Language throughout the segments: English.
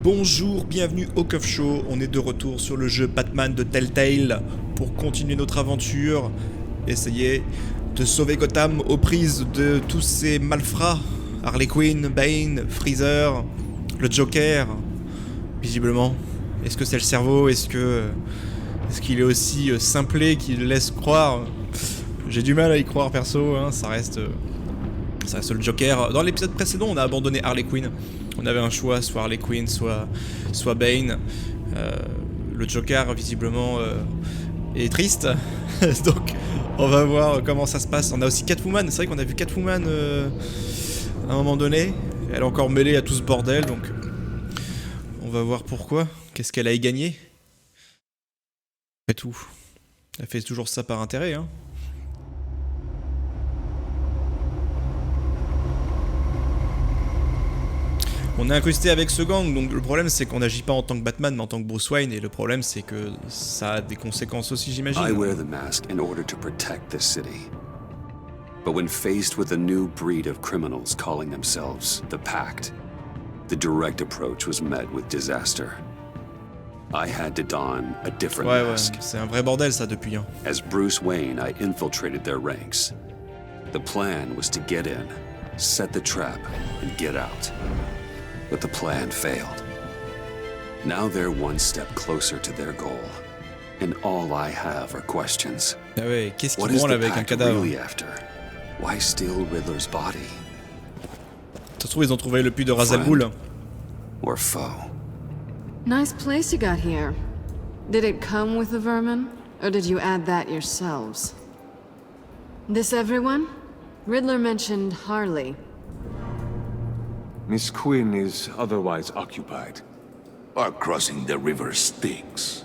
Bonjour, bienvenue au CauvShow, on est de retour sur le jeu Batman de Telltale pour continuer notre aventure, essayer de sauver Gotham aux prises de tous ces malfrats, Harley Quinn, Bane, Freezer, le Joker, visiblement. Est-ce que c'est le cerveau? Est-ce qu'il est aussi simplé qu'il laisse croire? J'ai du mal à y croire perso, hein, ça reste le Joker. Dans l'épisode précédent, on a abandonné Harley Quinn. On avait un choix, soit Harley Quinn, soit Bane. Le Joker, visiblement, est triste. Donc, on va voir comment ça se passe. On a aussi Catwoman. C'est vrai qu'on a vu Catwoman à un moment donné. Elle est encore mêlée à tout ce bordel, donc on va voir pourquoi. Qu'est-ce qu'elle a y gagné? Après tout, elle fait toujours ça par intérêt, hein. On est incrusté avec ce gang, donc le problème c'est qu'on n'agit pas en tant que Batman mais en tant que Bruce Wayne, et le problème c'est que ça a des conséquences aussi, j'imagine. I wear the mask in order to protect this city. But when faced with a new breed of criminals calling themselves the Pact, the direct approach was met with disaster. I had to don a different mask. Ouais, c'est un vrai bordel ça depuis. Hein. As Bruce Wayne, I infiltrated their ranks. The plan was to get in, set the trap, and get out. But the plan failed. Now they're one step closer to their goal. And all I have are questions. Ah ouais, qu'est-ce What qu'ils is branlent the avec un Pact cadavre? really after? Why steal Riddler's body? Ça se trouve ils ont trouvé le puits de Ra's al Ghul. Or foe? Nice place you got here. Did it come with the vermin? Or did you add that yourselves? This everyone? Riddler mentioned Harley. Miss Quinn is otherwise occupied. Our crossing the river Styx.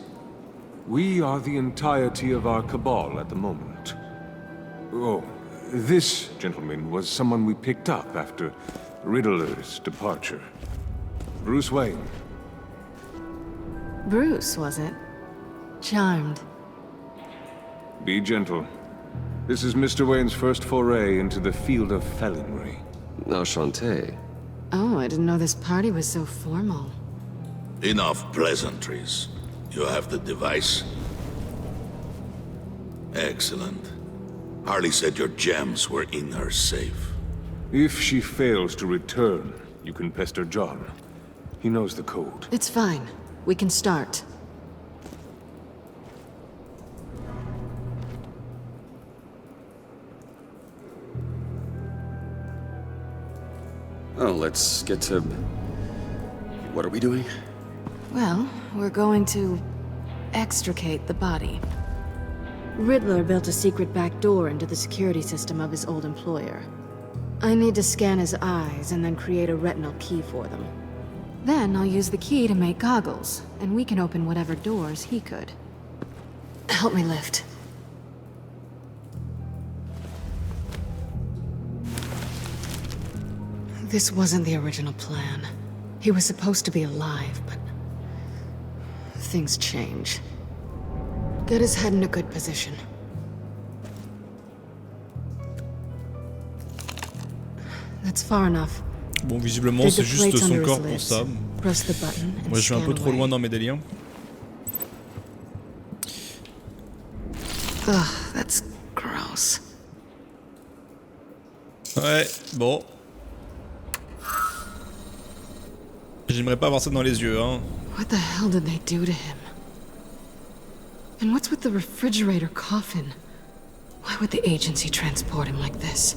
We are the entirety of our cabal at the moment. Oh, this gentleman was someone we picked up after Riddler's departure. Bruce Wayne. Bruce, was it? Charmed. Be gentle. This is Mr. Wayne's first foray into the field of felonry. Enchanté. Oh, I didn't know this party was so formal. Enough pleasantries. You have the device? Excellent. Harley said your gems were in her safe. If she fails to return, you can pester John. He knows the code. It's fine. We can start. Oh, let's get to... What are we doing? Well, we're going to extricate the body. Riddler built a secret back door into the security system of his old employer. I need to scan his eyes and then create a retinal key for them. Then I'll use the key to make goggles, and we can open whatever doors he could. Help me lift. This wasn't the original plan. He was supposed to be alive, but things change. Get his head in a good position. That's far enough. Bon, visiblement c'est juste son corps pour ça. Press the button and Moi je suis un peu trop loin dans mes délires. Ugh, that's gross. Ouais, bon. J'aimerais pas avoir ça dans les yeux, hein. What the hell did they do to him? And what's with the refrigerator coffin? Why would the agency transport him like this?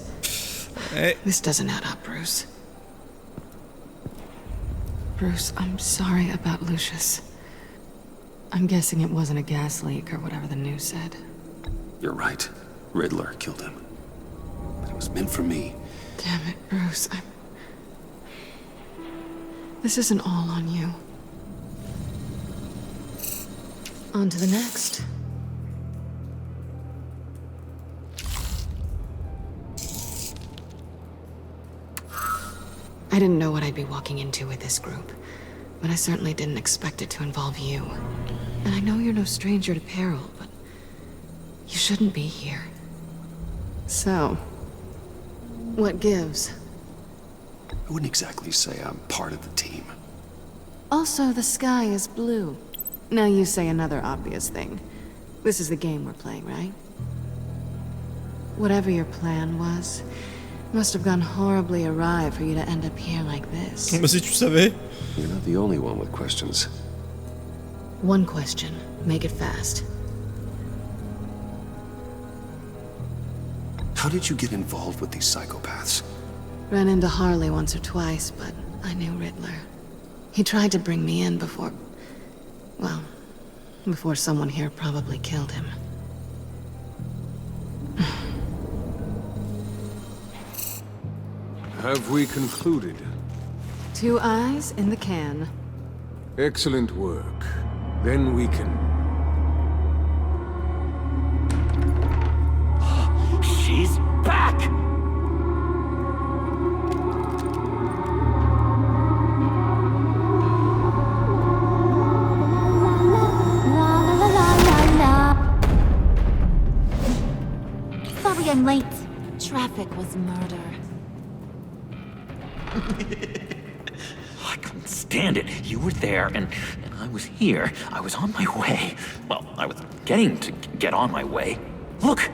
Hey. This doesn't add up, Bruce. Bruce, I'm sorry about Lucius. I'm guessing it wasn't a gas leak or whatever the news said. You're right. Riddler killed him. But it was meant for me. Damn it, Bruce. This isn't all on you. On to the next. I didn't know what I'd be walking into with this group, but I certainly didn't expect it to involve you. And I know you're no stranger to peril, but you shouldn't be here. So, what gives? I wouldn't exactly say I'm part of the team. Also, the sky is blue. Now you say another obvious thing. This is the game we're playing, right? Whatever your plan was, must have gone horribly awry for you to end up here like this. Mais si tu savais. You're not the only one with questions. One question. Make it fast. How did you get involved with these psychopaths? Ran into Harley once or twice, but I knew Riddler. He tried to bring me in before... well, before someone here probably killed him. Have we concluded? 2 eyes in the can. Excellent work. Then we can... She's back! Sorry I'm late. Traffic was murder. I couldn't stand it. You were there, and I was here. I was on my way. Well, I was getting to get on my way. Look,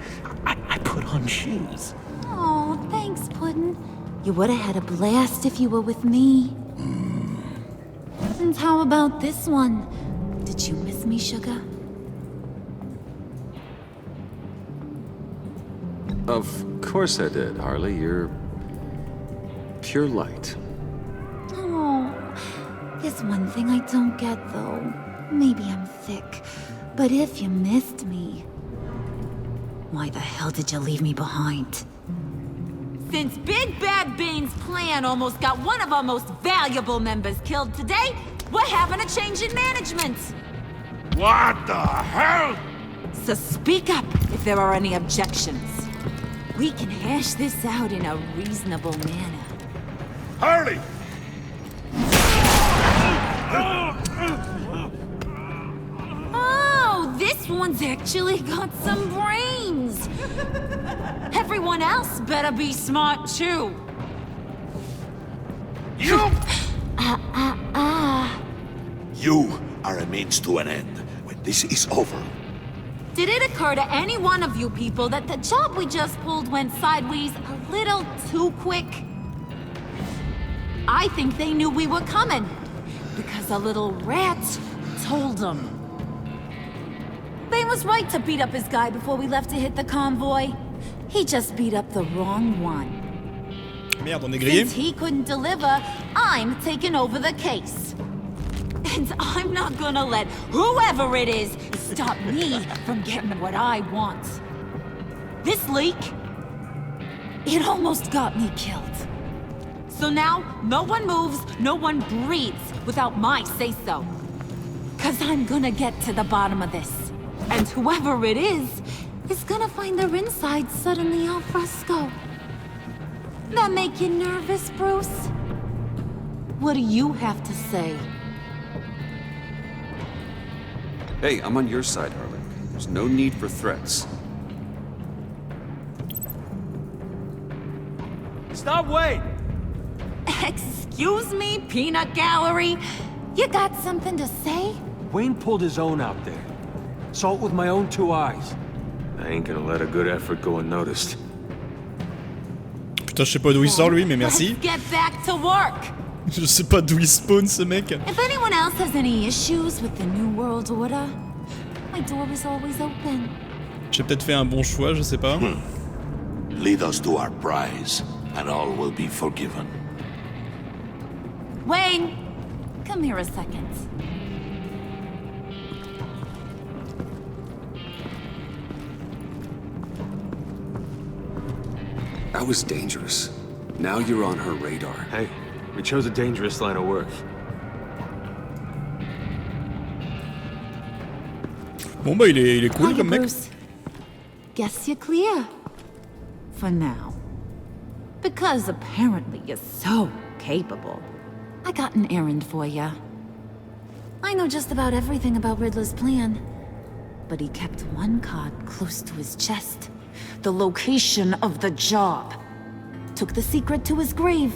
I put on shoes. Oh, thanks, Puddin'. You would have had a blast if you were with me. And how about this one? Did you miss me, Sugar? Of course I did, Harley. You're pure light. Oh, there's one thing I don't get, though. Maybe I'm thick, but if you missed me, why the hell did you leave me behind? Since Big Bad Bane's plan almost got one of our most valuable members killed today, we're having a change in management. What the hell? So speak up if there are any objections. We can hash this out in a reasonable manner. Harley! Oh, this one's actually got some brains. Everyone else better be smart too. You! You are a means to an end. When this is over, Did it occur to any one of you people that the job we just pulled went sideways a little too quick? I think they knew we were coming, because a little rat told them. Bane was right to beat up his guy before we left to hit the convoy. He just beat up the wrong one. Merde, on est grillé. Since he couldn't deliver, I'm taking over the case. And I'm not gonna let whoever it is stop me from getting what I want. This leak, it almost got me killed. So now, no one moves, no one breathes without my say-so. 'Cause I'm gonna get to the bottom of this. And whoever it is gonna find their insides suddenly al fresco. That make you nervous, Bruce? What do you have to say? Hey, I'm on your side, Harley. There's no need for threats. Stop, wait! Excuse me, peanut gallery? You got something to say? Wayne pulled his own out there. Saw it with my own 2 eyes. I ain't gonna let a good effort go unnoticed. Putain, je sais pas d'où il sort lui, mais merci. Let's get back to work. Je sais pas d'où il spawn ce mec. If anyone else has any issues with the New World Order, my door is always open. J'ai peut-être fait un bon choix, je sais pas. lead us to our prize, and all will be forgiven. Wayne, come here a second. That was dangerous. Now you're on her radar. Hey, we chose a dangerous line of work. Bon bah il est cool Hiya, comme mec. Bruce. Guess you're clear. For now. Because apparently you're so capable. I got an errand for you. I know just about everything about Riddler's plan. But he kept one card close to his chest. The location of the job. Took the secret to his grave.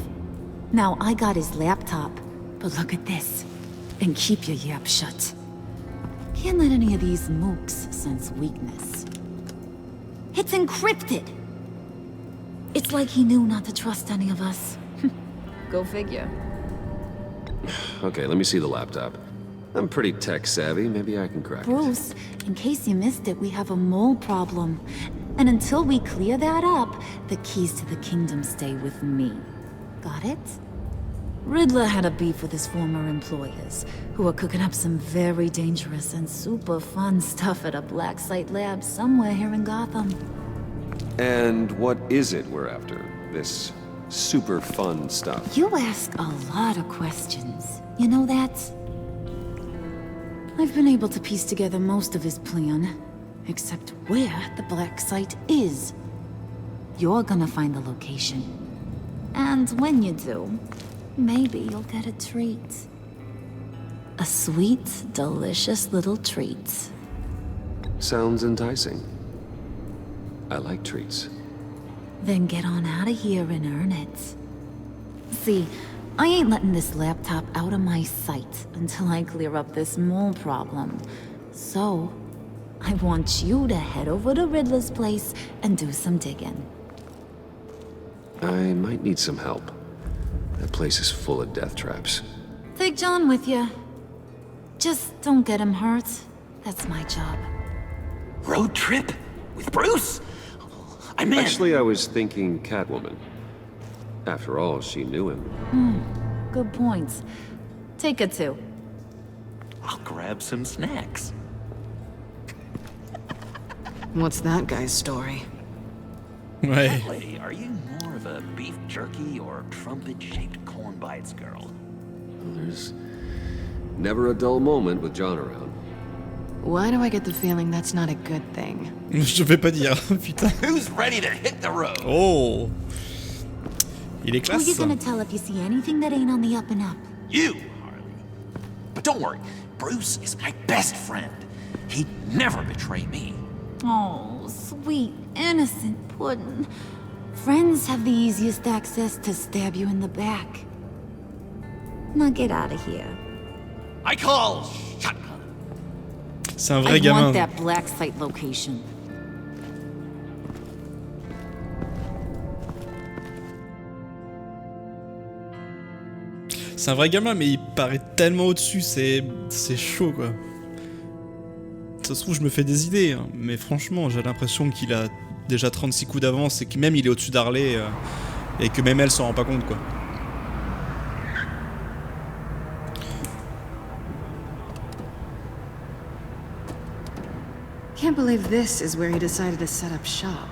Now I got his laptop. But look at this. and keep your yap shut. Can't let any of these mooks sense weakness. It's encrypted! It's like he knew not to trust any of us. Go figure. Okay, let me see the laptop. I'm pretty tech savvy, maybe I can crack it. Bruce, in case you missed it, we have a mole problem. And until we clear that up, the keys to the kingdom stay with me. Got it? Riddler had a beef with his former employers, who are cooking up some very dangerous and super fun stuff at a black site lab somewhere here in Gotham. And what is it we're after? This super fun stuff? You ask a lot of questions. You know that? I've been able to piece together most of his plan, except where the black site is. You're gonna find the location. And when you do, maybe you'll get a treat. A sweet, delicious little treat. Sounds enticing. I like treats. Then get on out of here and earn it. See, I ain't letting this laptop out of my sight until I clear up this mole problem. So, I want you to head over to Riddler's place and do some digging. I might need some help. That place is full of death traps. Take John with you. Just don't get him hurt. That's my job. Road trip? With Bruce? I'm in. Actually, I was thinking Catwoman. After all, she knew him. Good points. Take it too. I'll grab some snacks. What's that guy's story? Ouais. Lady, are you more of a beef jerky or trumpet-shaped corn bites girl? There's never a dull moment with John around. Why do I get the feeling that's not a good thing? Je vais pas dire, putain. Who's ready to hit the road? Oh. Il est Who you classe. gonna tell if you see anything that ain't on the up and up? You, Harley. But don't worry, Bruce is my best friend. He'd never betray me. Oh, sweet, innocent Puddin'. Friends have the easiest access to stab you in the back. Now get out of here. I call shotgun. C'est un vrai I gamin. want that black site location. C'est un vrai gamin, mais il paraît tellement au-dessus, c'est chaud quoi. Ça se trouve, je me fais des idées, hein, mais franchement, j'ai l'impression qu'il a déjà 36 coups d'avance et que même il est au-dessus d'Harley et que même elle s'en rend pas compte quoi. Can't believe this is where he decided to set up shop.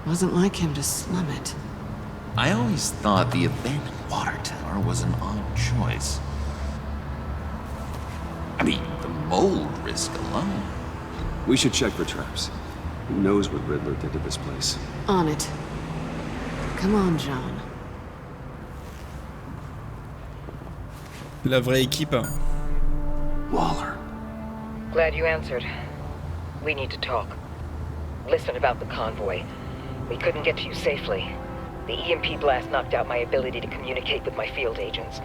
Wasn't like him to slum it. I always thought the abandoned water tower was an odd choice. I mean, the mold risk alone. We should check for traps. Who knows what Riddler did to this place? On it. Come on, John. La vraie équipe. Hein. Waller. Glad you answered. We need to talk. Listen about the convoy. We couldn't get to you safely. The EMP blast knocked out my ability to communicate with my field agents.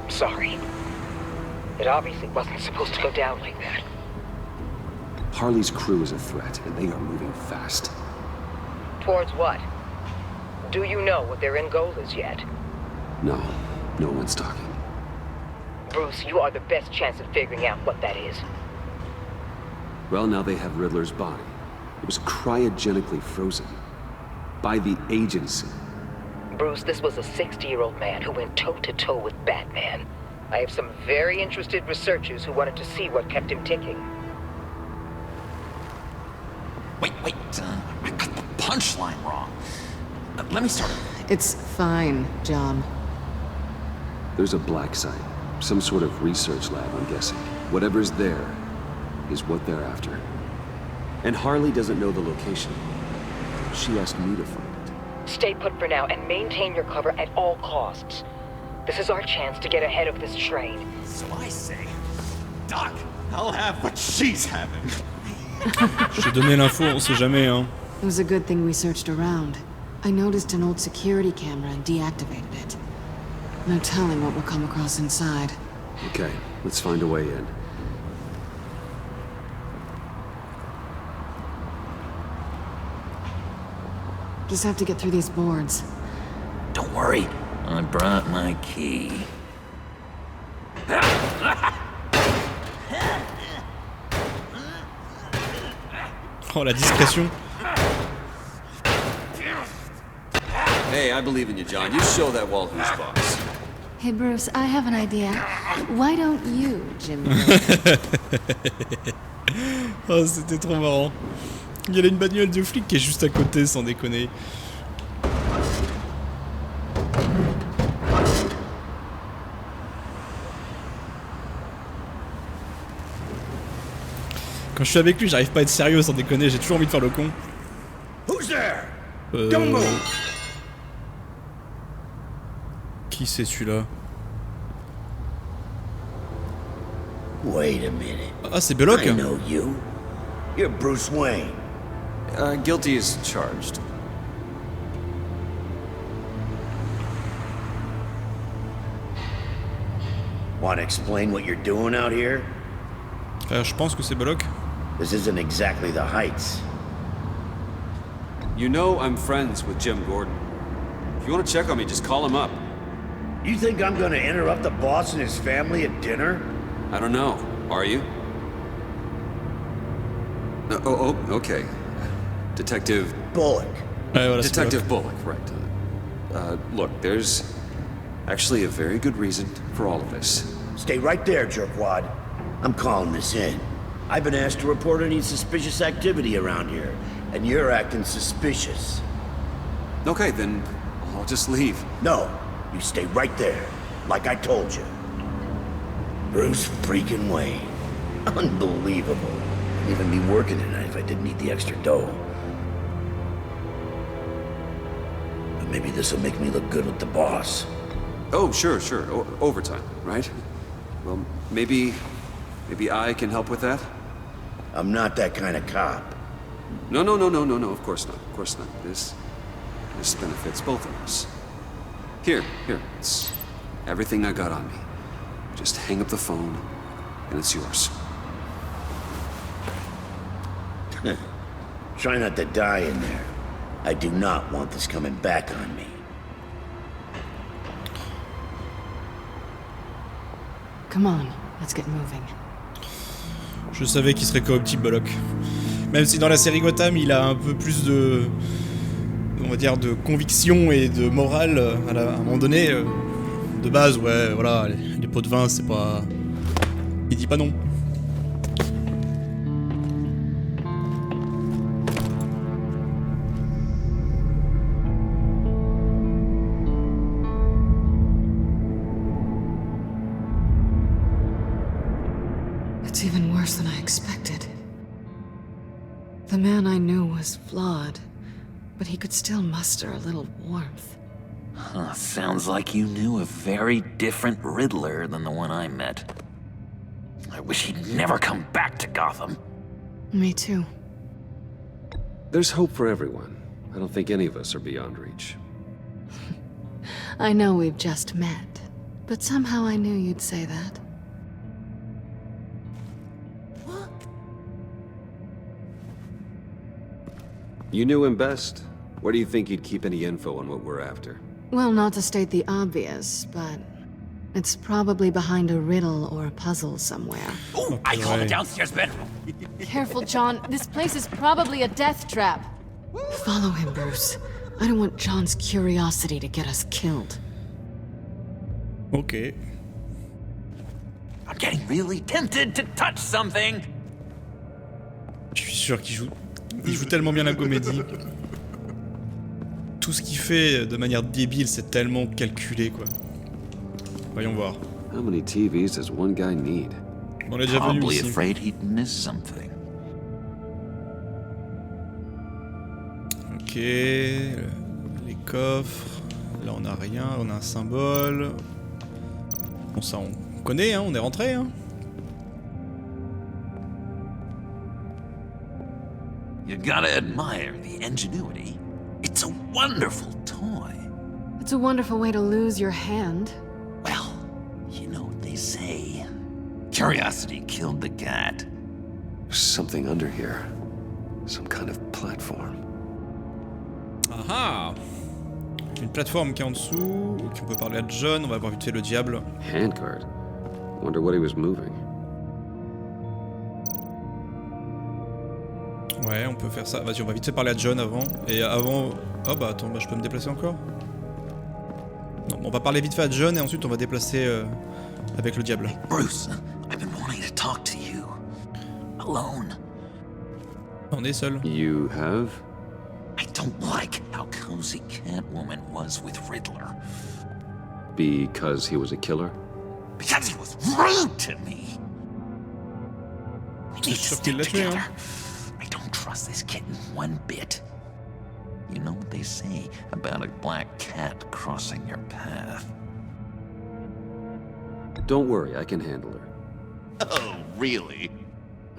Sorry. It obviously wasn't supposed to go down like that. Harley's crew is a threat, and they are moving fast. Towards what? Do you know what their end goal is yet? No, no one's talking. Bruce, you are the best chance at figuring out what that is. Well, now they have Riddler's body. It was cryogenically frozen. By the agency. Bruce, this was a 60-year-old man who went toe-to-toe with Batman. I have some very interested researchers who wanted to see what kept him ticking. Wait, I got the punchline wrong. Let me start over. It's fine, John. There's a black site. Some sort of research lab, I'm guessing. Whatever's there is what they're after. And Harley doesn't know the location. She asked me to find it. Stay put for now and maintain your cover at all costs. This is our chance to get ahead of this train. So I say, Doc, I'll have what she's having. J'ai donné l'info, on sait jamais hein. It was a good thing we searched around. I noticed an old security camera and deactivated it. No telling what we'll come across inside. Okay, let's find a way in. Just have to get through these boards. Don't worry, I brought my key. Oh, la discrétion. Hey, I believe in you, John. You show that wall who's boss. Hey Bruce, I have an idea. Why don't you, Jimmy? Oh, c'était trop marrant. Il y a une bagnole de flic qui est juste à côté, sans déconner. Quand je suis avec lui, j'arrive pas à être sérieux, sans déconner, j'ai toujours envie de faire le con. Who's there? Don't move. Qui c'est celui-là? Wait a minute. Ah, c'est Belloc. I know you. You're Bruce Wayne. Guilty as charged. Want to explain what you're doing out here? Je pense que c'est Belloc. This isn't exactly the Heights. You know I'm friends with Jim Gordon. If you want to check on me, just call him up. You think I'm gonna interrupt the boss and his family at dinner? I don't know. Are you? Okay. Detective... Bullock. Ouais, voilà, Detective Bullock, right. Look, there's actually a very good reason for all of this. Stay right there, jerkwad. I'm calling this in. I've been asked to report any suspicious activity around here, and you're acting suspicious. Okay, then I'll just leave. No, you stay right there, like I told you. Bruce freaking Wayne. Unbelievable. I'd even be working tonight if I didn't need the extra dough. But maybe this'll make me look good with the boss. Oh, sure. Overtime, right? Well, maybe I can help with that? I'm not that kind of cop. No, of course not. This benefits both of us. Here, it's everything I got on me. Just hang up the phone, and it's yours. Try not to die in there. I do not want this coming back on me. Come on, let's get moving. Je savais qu'il serait corruptible, Belloc. Même si dans la série Gotham, il a un peu plus de... on va dire de conviction et de morale à un moment donné. De base, ouais, voilà, les pots de vin, c'est pas... Il dit pas non. It's even worse than I expected. The man I knew was flawed, but he could still muster a little warmth. Huh, sounds like you knew a very different Riddler than the one I met. I wish he'd never come back to Gotham. Me too. There's hope for everyone. I don't think any of us are beyond reach. I know we've just met, but somehow I knew you'd say that. You knew him best. Where do you think he'd keep any info on what we're after? Well, not to state the obvious, but it's probably behind a riddle or a puzzle somewhere. Ooh, I call the downstairs bedroom. Careful, John. This place is probably a death trap. Follow him, Bruce. I don't want John's curiosity to get us killed. Ok. I'm getting really tempted to touch something. Je suis sûr qu'il joue tellement bien la comédie. Tout ce qu'il fait de manière débile, c'est tellement calculé, quoi. Voyons voir. How many TVs does one guy need? On l'a déjà vu Probably ici. afraid he'd miss something. Ok, les coffres. Là, on a rien, on a un symbole. Bon, ça, on connaît, hein, on est rentré, hein. You gotta admire the ingenuity. It's a wonderful toy. It's a wonderful way to lose your hand. they say. Curiosity killed the cat. There's something under here. Some kind of platform. Ah ah. Une plateforme qui est en dessous. Ok, on peut parler à John. On va voir vite fait le diable. Handcart. Wonder what he was moving. Ouais, on peut faire ça. Vas-y, on va vite fait parler à John avant. Et avant... Oh bah attends, bah, je peux me déplacer encore? Non, on va parler vite fait à John et ensuite on va déplacer avec le diable. Hey, Bruce, I've been wanting to talk to you. Alone. On est seul. You have? I don't like how cozy Catwoman was with Riddler. Because he was a killer? Because he was rude to me. We need to stick together. I don't trust this kitten one bit. You know what they say about a black cat crossing your path? Don't worry, I can handle her. Oh, really?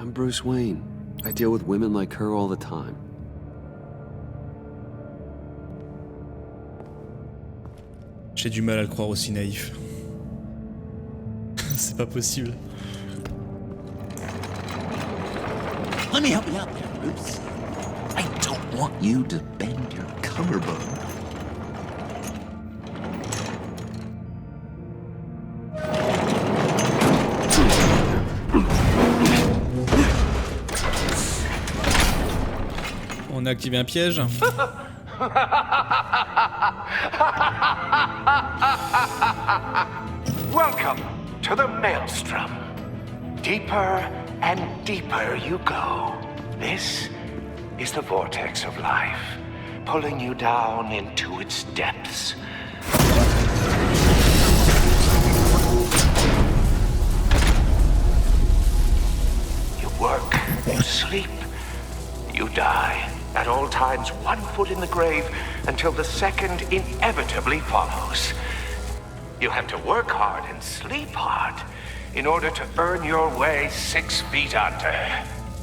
I'm Bruce Wayne. I deal with women like her all the time. J'ai du mal à le croire aussi naïf. C'est pas possible. Let me help you out there, Bruce. I don't want you to bend your collarbone. On a activé un piège. Welcome to the Maelstrom. Deeper and deeper you go. This is the vortex of life, pulling you down into its depths. You work, you sleep, you die. At all times, one foot in the grave until the second inevitably follows. You have to work hard and sleep hard in order to earn your way 6 feet under.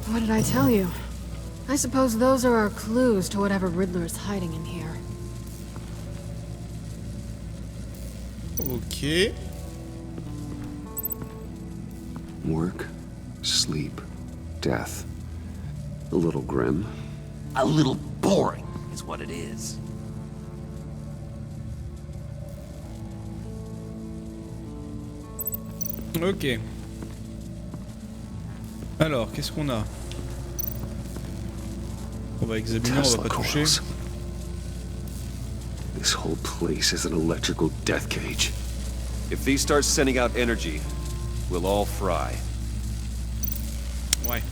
What did I tell you? I suppose those are our clues to whatever Riddler's hiding in here. Ok. Work, sleep, death. A little grim. A little boring is what it is. Ok. Alors, qu'est-ce qu'on a? On va examiner, on va pas toucher. This whole place is an electrical death cage. If these start sending out energy, we'll all fry. Ouais.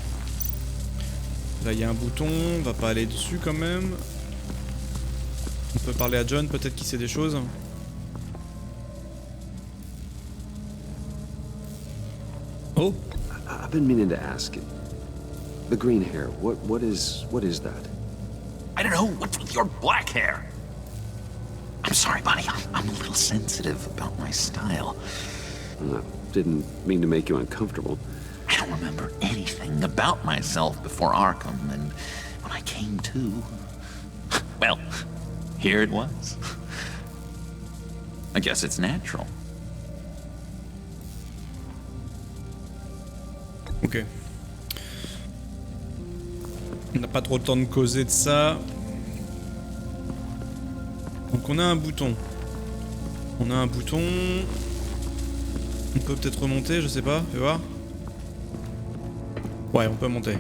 Là, il y a un bouton, on va pas aller dessus quand même. On peut parler à John, peut-être qu'il sait des choses. Oh! I've been meaning to ask it. The green hair, what is that? I don't know, what's with your black hair? I'm sorry, buddy, I'm a little sensitive about my style. Didn't mean to make you uncomfortable. I don't remember anything about myself before Arkham, and when I came to, well, here it was. I guess it's natural. Ok. On n'a pas trop le temps de causer de ça. Donc on a un bouton. On a un bouton. On peut peut-être remonter, je sais pas, fais voir. Ouais, on peut monter.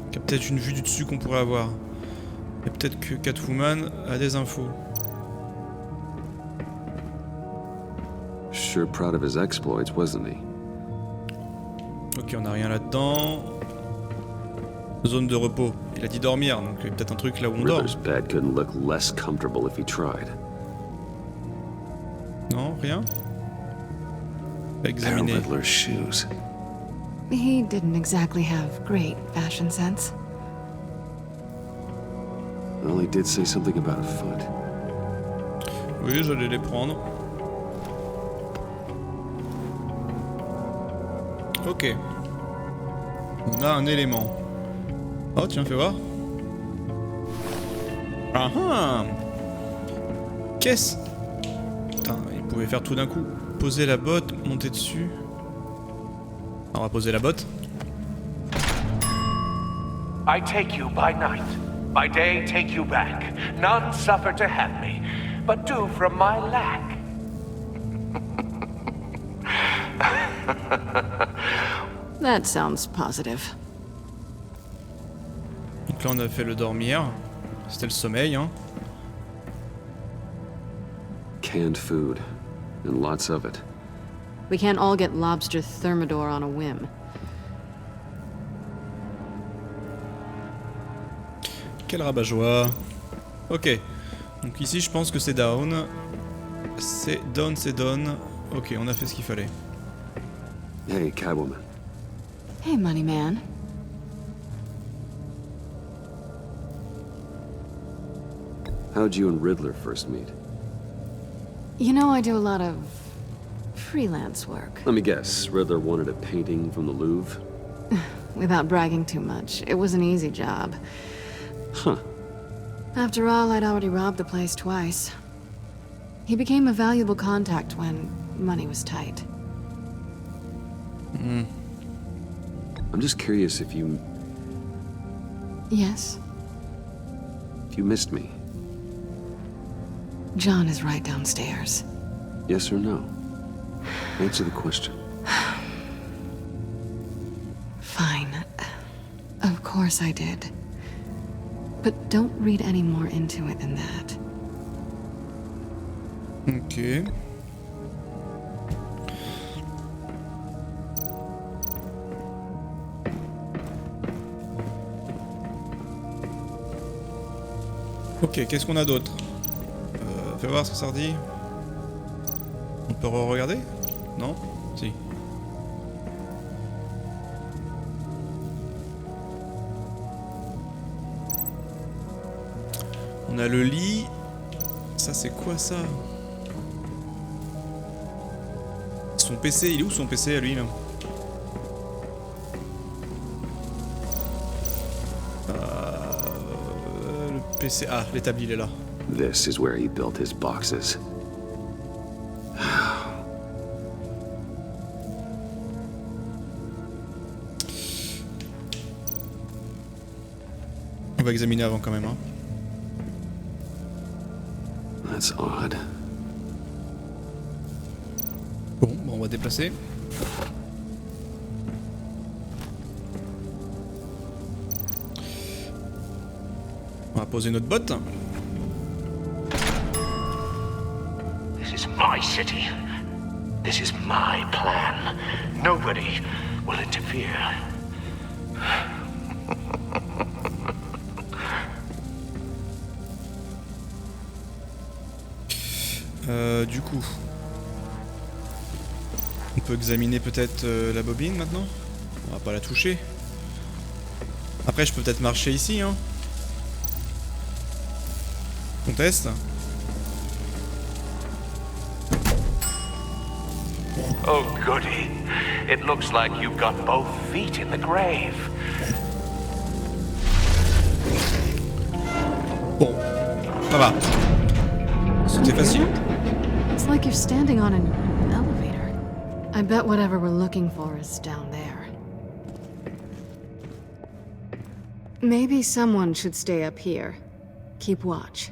Il y a peut-être une vue du dessus qu'on pourrait avoir. Et peut-être que Catwoman a des infos. Sure proud of his exploits, wasn't he? Ok, on a rien là-dedans. Zone de repos. Il a dit dormir, donc il y a peut-être un truc là où on dort. Riddler's bed couldn't look less comfortable if he tried. Non, rien. They're Examiner. Riddler's shoes. He didn't exactly have great fashion sense. Well, he did say something about a foot. Oui, j'allais les prendre. Ok. On a un élément. Oh tiens, fais voir. Ah ah. Qu'est-ce... Putain, il pouvait faire tout d'un coup. Poser la botte, monter dessus. On va poser la botte. I take you by night. By day take you back. None suffer to have me, but do from my lack. That sounds positive. Donc là on a fait le dormir. C'était le sommeil, hein. Canned food, and lots of it. We can't all get lobster thermidor on a whim. Quel rabat-joie. Ok. Donc ici je pense que c'est down. C'est down, c'est down. Ok, on a fait ce qu'il fallait. Hey, Catwoman. Hey, money man. How'd you and Riddler first meet? You know I do a lot of freelance work. Let me guess, Riddler wanted a painting from the Louvre? Without bragging too much, it was an easy job. Huh. After all, I'd already robbed the place twice. He became a valuable contact when money was tight. I'm just curious if you Yes? missed me. John is right downstairs. Yes or no? Answer the question. Fine. Of course I did. But don't read any more into it than that. Ok. Ok, qu'est-ce qu'on a d'autre? Fais voir ce que ça redit. On peut re-regarder? Non? Si. On a le lit. Ça c'est quoi ça? Son PC, il est où son PC à lui là? Le PC, ah l'établi il est là. This is where he built his boxes. On va examiner avant quand même, hein. That's odd. Bon, on va déplacer. On va poser notre botte. This is my city. This is my plan. Nobody will interfere. Du coup, on peut examiner peut-être la bobine maintenant. On va pas la toucher. Après, je peux peut-être marcher ici, hein. On teste. Oh, goody. It looks like you've got both feet in the grave. Bon, ça va. C'était facile. It's like you're standing on an elevator. I bet whatever we're looking for is down there. Maybe someone should stay up here. Keep watch.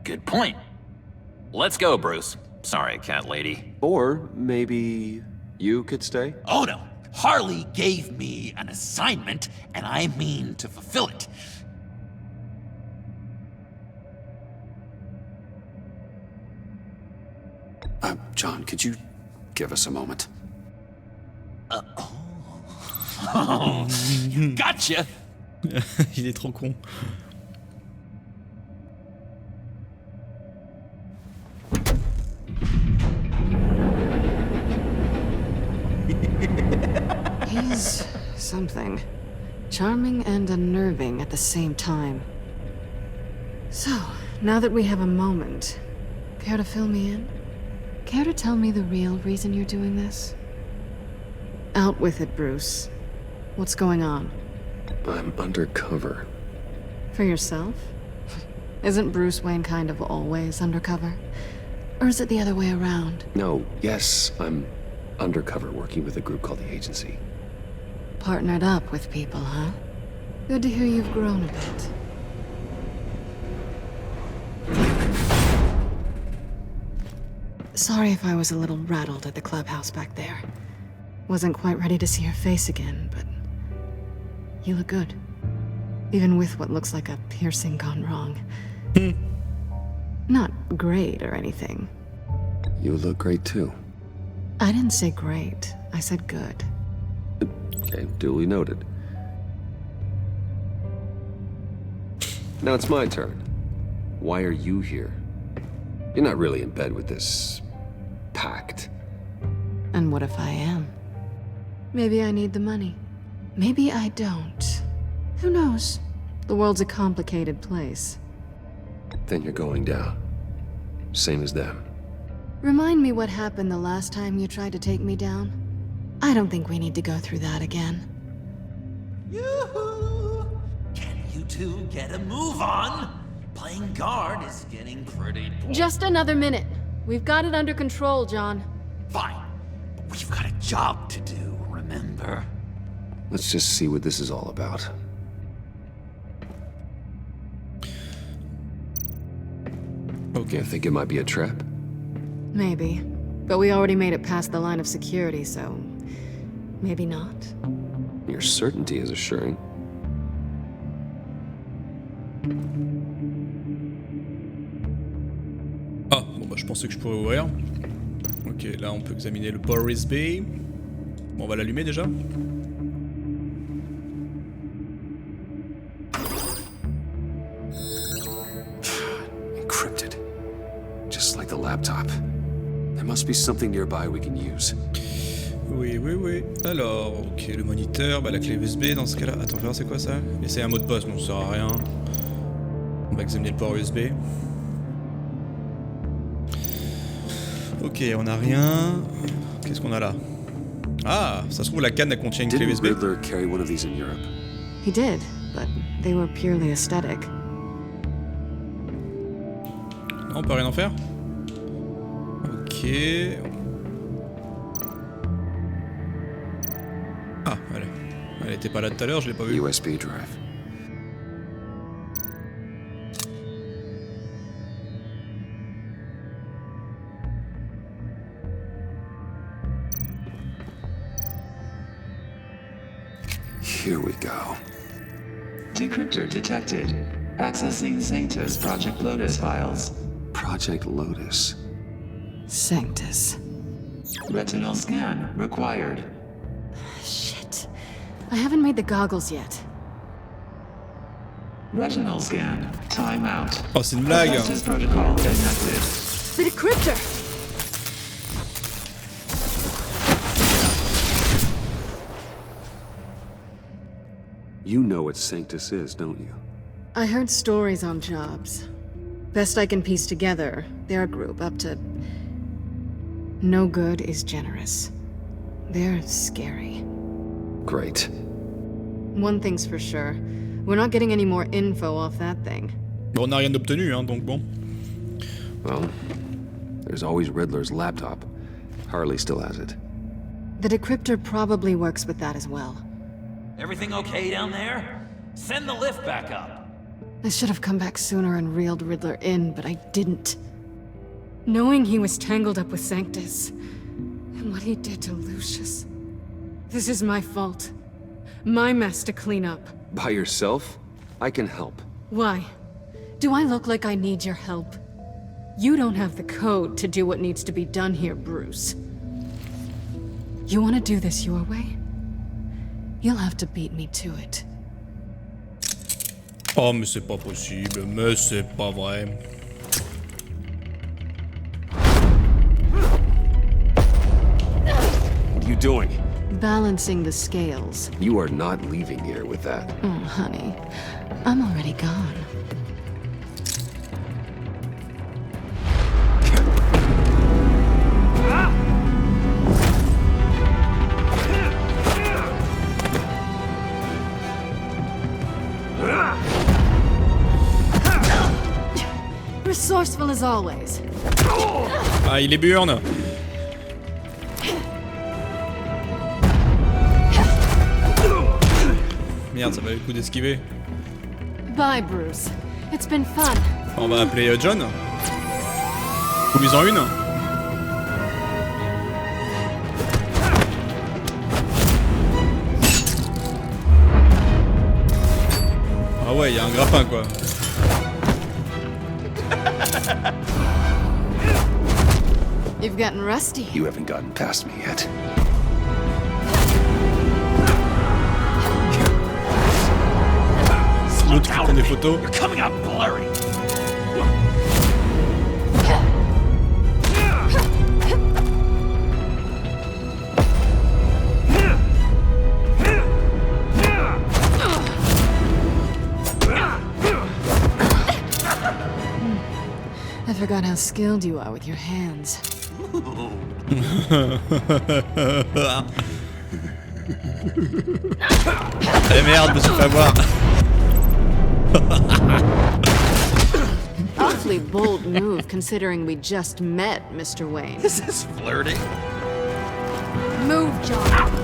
Good point. Let's go, Bruce. Sorry, cat lady. Or maybe you could stay? Oh no. Harley gave me an assignment, and I mean to fulfill it. John, could you give us a moment? Oh, gotcha. Il est trop con. He's something. Charming and unnerving at the same time. So, now that we have a moment, care to fill me in? Care to tell me the real reason you're doing this? Out with it, Bruce. What's going on? I'm undercover. For yourself? Isn't Bruce Wayne kind of always undercover? Or is it the other way around? No, yes, I'm undercover working with a group called the Agency. Partnered up with people, huh? Good to hear you've grown a bit. Sorry if I was a little rattled at the clubhouse back there. Wasn't quite ready to see your face again, but you look good. Even with what looks like a piercing gone wrong. Not great or anything. You look great too. I didn't say great. I said good. Okay, duly noted. Now it's my turn. Why are you here? You're not really in bed with this pact. And what if I am? Maybe I need the money. Maybe I don't. Who knows? The world's a complicated place. Then you're going down. Same as them. Remind me what happened the last time you tried to take me down. I don't think we need to go through that again. Yoo-hoo! Can you two get a move on? Playing guard is getting pretty boring. Just another minute. We've got it under control, John. Fine. But we've got a job to do, remember? Let's just see what this is all about. Okay. I think it might be a trap. Maybe. But we already made it past the line of security, so... maybe not. Your certainty is assuring. Ah, bon bah je pensais que je pourrais ouvrir. Ok, là on peut examiner le port USB. Bon, on va l'allumer déjà. Encrypted. Just like the laptop. There must be something nearby we can use. Oui, oui, oui. Alors, ok, le moniteur, bah la clé USB dans ce cas-là. Attends, faire c'est quoi ça? Laisser un mot de passe, non, ça sert à rien. On va examiner le port USB. Ok, on a rien. Qu'est-ce qu'on a là? Ah, ça se trouve la canne elle contient une clé Didn't USB. Riddler carry one of these in Europe? He did, but they were purely aesthetic. Non, on peut rien en faire? Ok. Ah, voilà. Elle était pas là tout à l'heure, je l'ai pas vue. USB drive. Here we go. Decryptor detected. Accessing Sanctus Project Lotus files. Project Lotus. Sanctus. Retinal scan required. Shit. I haven't made the goggles yet. Retinal scan. Timeout. Oh, c'est une blague. Justice protocol enacted. The decryptor! You know what Sanctus is, don't you? I heard stories on jobs. Best I can piece together, they're a group up to... no good is generous. They're scary. Great. One thing's for sure. We're not getting any more info off that thing. Bon, on n'a rien obtenu, hein, donc bon. Well, there's always Riddler's laptop. Harley still has it. The decryptor probably works with that as well. Everything okay down there? Send the lift back up. I should have come back sooner and reeled Riddler in, but I didn't. Knowing he was tangled up with Sanctus, and what he did to Lucius. This is my fault. My mess to clean up. By yourself? I can help. Why? Do I look like I need your help? You don't have the code to do what needs to be done here, Bruce. You want to do this your way? You'll have to beat me to it. Oh, mais c'est pas possible, mais c'est pas vrai. What are you doing? Balancing the scales. You are not leaving here with that. Oh, honey. I'm already gone. Resourceful as always. Ah, il est burn. Merde, ça valait le coup d'esquiver. Bye, Bruce. It's been fun. On va appeler John. Combien en une? Ah ouais, il y a un grappin quoi. You've gotten rusty. You haven't gotten past me yet. L'autre qui prend des photos. You're coming out blurry. I forgot how skilled you are with your hands. Eh merde, je me suis fait avoir. Awfully bold move considering we just met, Mr. Wayne. This is flirting. Move, John.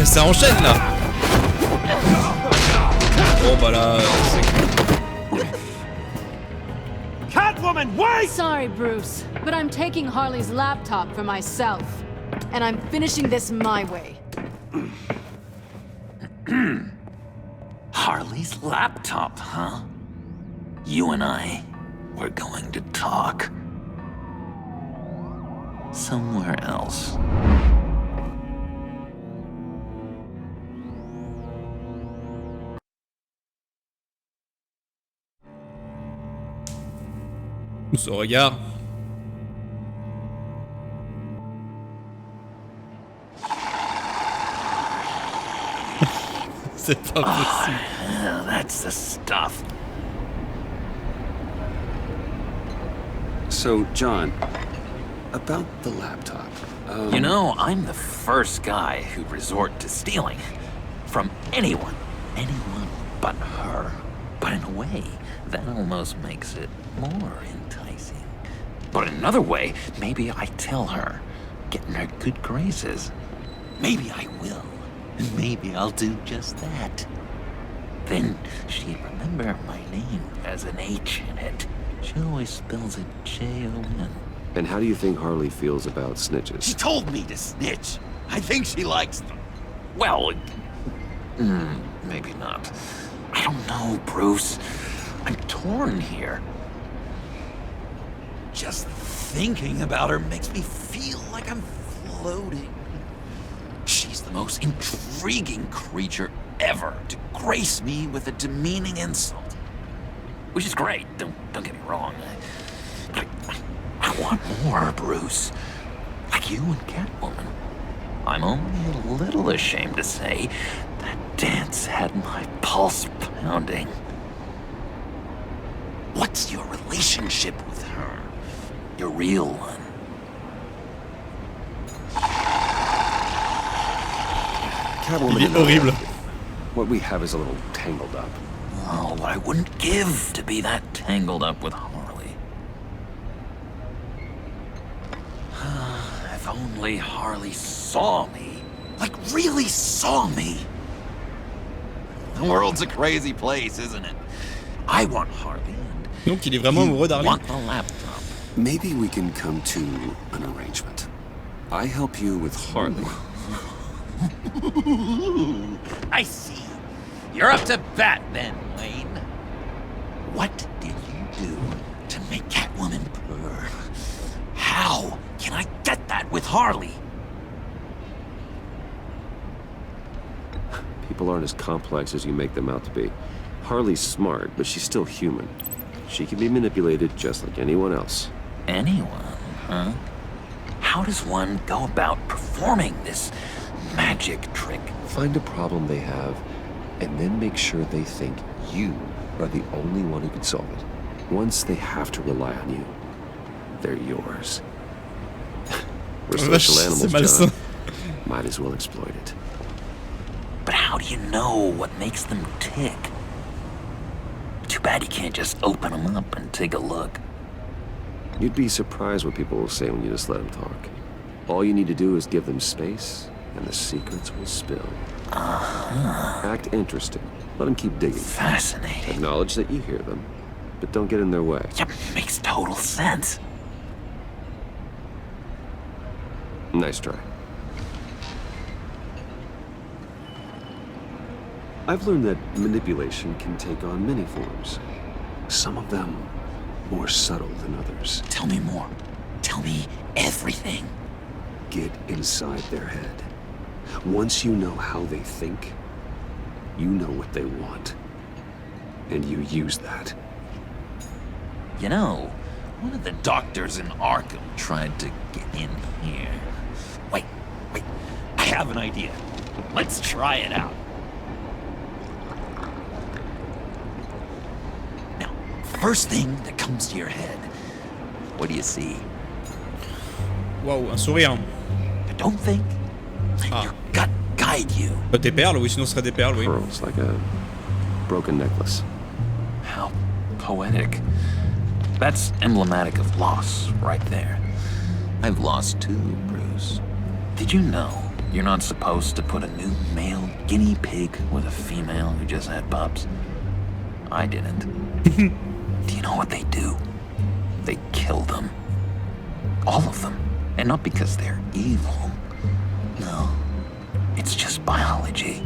Ça enchaîne là. Bon bah là, Catwoman, wait! Sorry, Bruce, but I'm taking Harley's laptop for myself, and I'm finishing this my way. Harley's laptop, huh? You and I, we're going to talk. Somewhere else. ce regard. C'est pas possible. Oh, that's the stuff. So, John, about the laptop. You know, I'm the first guy who'd resort to stealing. From anyone. Anyone but her. But in a way, that almost makes it more enticing. But in another way, maybe I tell her, get in her good graces. Maybe I will. And maybe I'll do just that. Then she'd remember my name has an H in it. She always spells it J-O-N. And how do you think Harley feels about snitches? She told me to snitch. I think she likes them. Well, maybe not. I don't know, Bruce. I'm torn here. Just thinking about her makes me feel like I'm floating. She's the most intriguing creature ever to grace me with a demeaning insult. Which is great, don't get me wrong. But I want more, Bruce. Like you and Catwoman. I'm only a little ashamed to say that dance had my pulse pounding. What's your relationship with her? Your real one? Catwoman and horrible. What we have is a little tangled up. Oh, what I wouldn't give to be that tangled up with Harley. If only Harley saw me. Like, really saw me. The world's a crazy place, isn't it? I want Harley, and donc il est vraiment amoureux d'Harley. want the laptop. Maybe we can come to an arrangement. I help you with Harley. I see. You're up to bat then, Wayne. What did you do to make Catwoman purr? How can I get that with Harley? People aren't as complex as you make them out to be. Harley's smart, but she's still human. She can be manipulated just like anyone else. Anyone, huh? How does one go about performing this magic trick? Find a problem they have, and then make sure they think you are the only one who can solve it. Once they have to rely on you. they're yours. We're social animals, John. Might as well exploit it. But how do you know what makes them tick? Too bad you can't just open them up and take a look. You'd be surprised what people will say when you just let them talk. All you need to do is give them space, and the secrets will spill. Act interesting. Let them keep digging. Fascinating. Acknowledge that you hear them, but don't get in their way. Yep, makes total sense. Nice try. I've learned that manipulation can take on many forms. Some of them more subtle than others. Tell me more. Tell me everything. Get inside their head. Once you know how they think, you know what they want. And you use that. You know, one of the doctors in Arkham tried to get in here. Wait. I have an idea. Let's try it out. Now, first thing that comes to your head. What do you see? Waouh, un sourire. But don't think. Let your gut guide you. Des perles, oui, sinon ce serait des perles, oui. Pearls, like a broken necklace. How poetic. That's emblematic of loss, right there. I've lost too, Bruce. Did you know you're not supposed to put a new male guinea pig with a female who just had pups? I didn't. Do you know what they do? They kill them. All of them. And not because they're evil. No. It's just biology.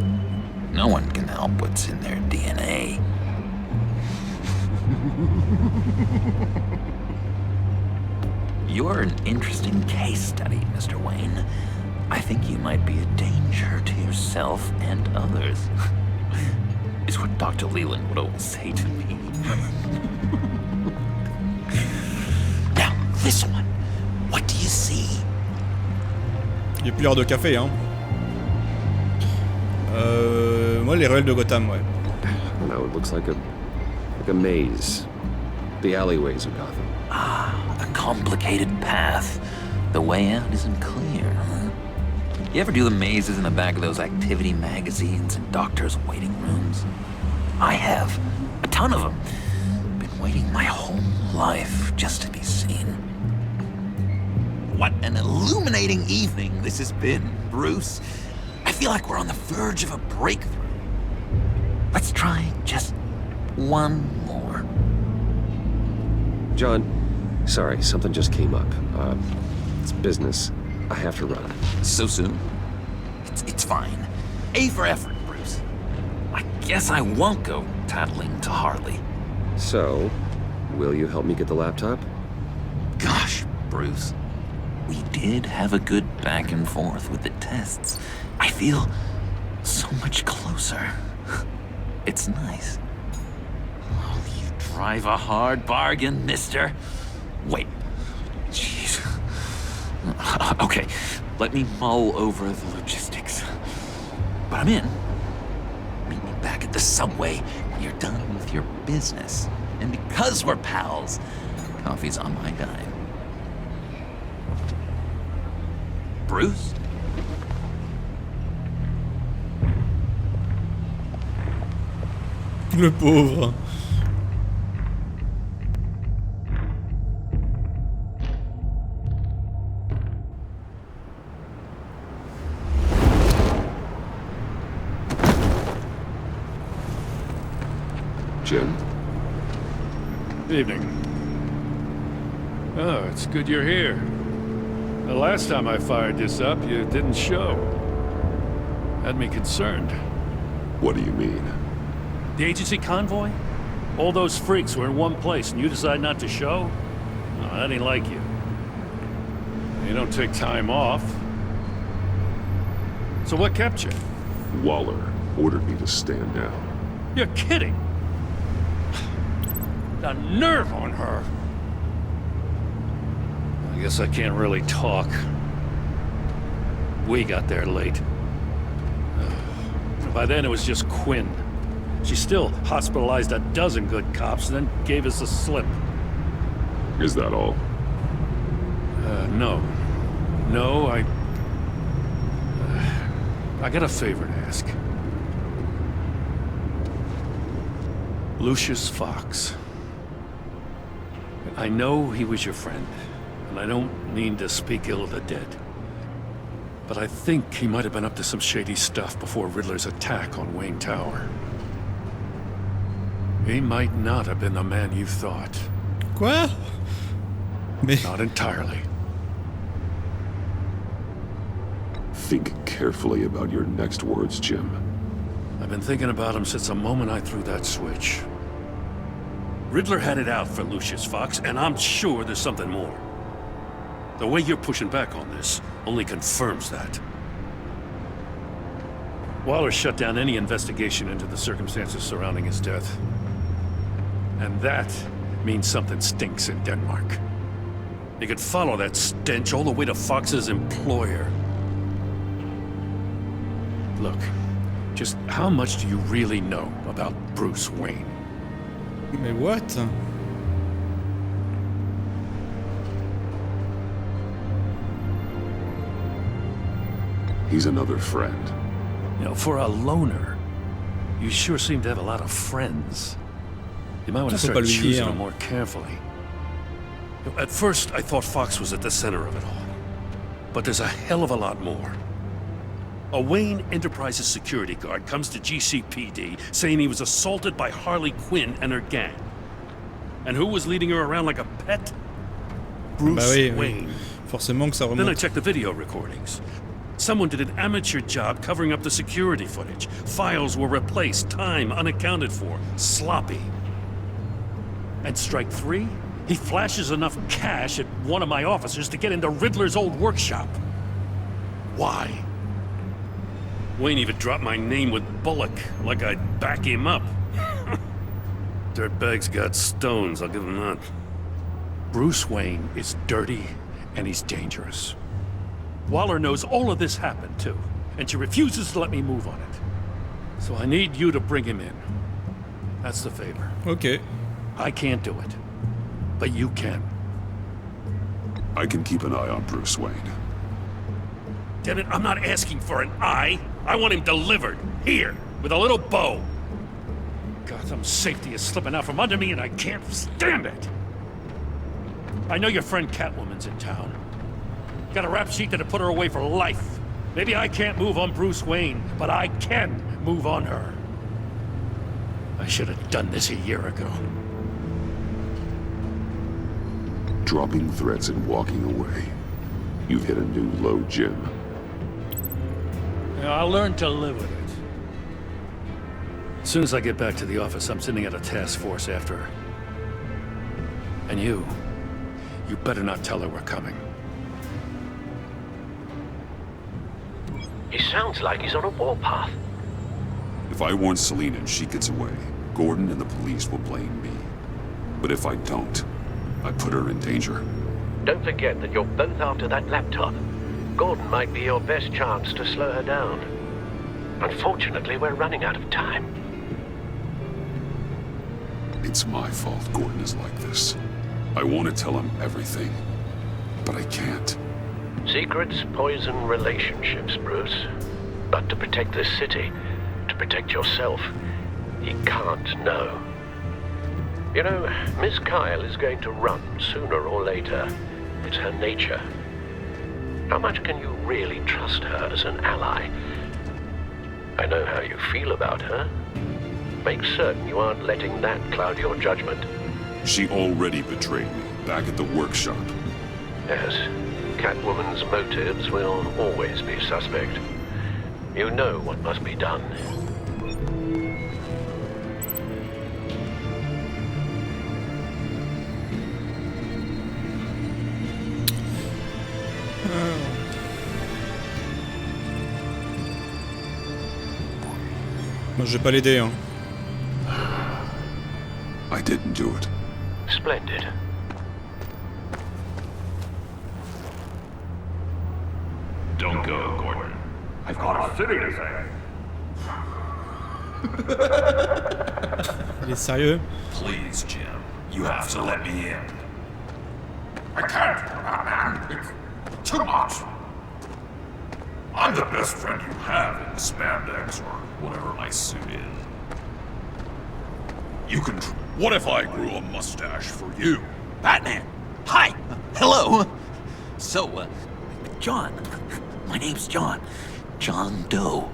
No one can help what's in their DNA. You're an interesting case study, Mr. Wayne. I think you might be a danger to yourself and others. Is what Dr. Leland would always say to me. Now, this one. What do you see? Il n'y a plus l'heure de café, hein. Moi, les ruelles de Gotham, ouais. I know, it looks like a maze. The alleyways of Gotham. A complicated path. The way out isn't clear, huh? You ever do the mazes in the back of those activity magazines and doctors' waiting rooms? I have. A ton of them. Been waiting my whole life just to be seen. What an illuminating evening this has been, Bruce. I feel like we're on the verge of a breakthrough. Let's try just one more. John, sorry, something just came up. It's business. I have to run. So soon? It's fine. A for effort, Bruce. I guess I won't go tattling to Harley. So, will you help me get the laptop? Gosh, Bruce. We did have a good back and forth with the tests. I feel so much closer. It's nice. Oh, you drive a hard bargain, mister. Wait. Jeez. Okay, let me mull over the logistics. But I'm in. Meet me back at the subway when you're done with your business. And because we're pals, coffee's on my dime. Bruce? Le pauvre. Jim? Evening. Oh, it's good you're here. The last time I fired this up, you didn't show. Had me concerned. What do you mean? The agency convoy? All those freaks were in one place and you decide not to show? No, that ain't like you. You don't take time off. So what kept you? Waller ordered me to stand down. You're kidding! The nerve on her! I guess I can't really talk. We got there late. By then it was just Quinn. She still hospitalized a dozen good cops and then gave us a slip. Is that all? No. No, I got a favor to ask. Lucius Fox. I know he was your friend, and I don't mean to speak ill of the dead. But I think he might have been up to some shady stuff before Riddler's attack on Wayne Tower. He might not have been the man you thought. Quoi? Mais... Not entirely. Think carefully about your next words, Jim. I've been thinking about him since the moment I threw that switch. Riddler had it out for Lucius Fox, and I'm sure there's something more. The way you're pushing back on this only confirms that. Waller shut down any investigation into the circumstances surrounding his death. And that means something stinks in Denmark. You could follow that stench all the way to Fox's employer. Look, just how much do you really know about Bruce Wayne? Mais what? He's another friend. You know, for a loner, you sure seem to have a lot of friends. You might want to start choosing them more carefully. You know, at first, I thought Fox was at the center of it all. But there's a hell of a lot more. A Wayne Enterprises security guard comes to GCPD saying he was assaulted by Harley Quinn and her gang. And who was leading her around like a pet? Bruce Wayne. Forcément que ça remonte. Then I checked the video recordings. Someone did an amateur job covering up the security footage. Files were replaced, time unaccounted for, sloppy. And strike three? He flashes enough cash at one of my officers to get into Riddler's old workshop. Why? Wayne even dropped my name with Bullock, like I'd back him up. Dirtbag's got stones, I'll give him that. Bruce Wayne is dirty, and he's dangerous. Waller knows all of this happened, too, and she refuses to let me move on it. So I need you to bring him in. That's the favor. Okay. I can't do it, but you can. I can keep an eye on Bruce Wayne. Damn it, I'm not asking for an eye. I want him delivered, here, with a little bow. Gotham's safety is slipping out from under me and I can't stand it. I know your friend Catwoman's in town. Got a rap sheet that'll put her away for life. Maybe I can't move on Bruce Wayne, but I can move on her. I should have done this a year ago. Dropping threats and walking away. You've hit a new low, Jim. I'll learn to live with it. As soon as I get back to the office, I'm sending out a task force after her. And you better not tell her we're coming. He sounds like he's on a warpath. If I warn Selina and she gets away, Gordon and the police will blame me. But if I don't, I put her in danger. Don't forget that you're both after that laptop. Gordon might be your best chance to slow her down. Unfortunately, we're running out of time. It's my fault Gordon is like this. I want to tell him everything, but I can't. Secrets poison relationships, Bruce. But to protect this city, to protect yourself, he can't know. You know, Miss Kyle is going to run sooner or later. It's her nature. How much can you really trust her as an ally? I know how you feel about her. Make certain you aren't letting that cloud your judgment. She already betrayed me, back at the workshop. Yes, Catwoman's motives will always be suspect. You know what must be done. Moi, je vais pas l'aider, hein. I didn't do it. Splendid. Don't go, Gordon. I've got a city to save. Il est sérieux? Please, Jim. You have to let me in. I can't, man. It's too much. I'm the best friend you have in the spandex or whatever my suit is. You can... What if I grew a mustache for you? Batman! Hi! Hello! So, John. My name's John. John Doe.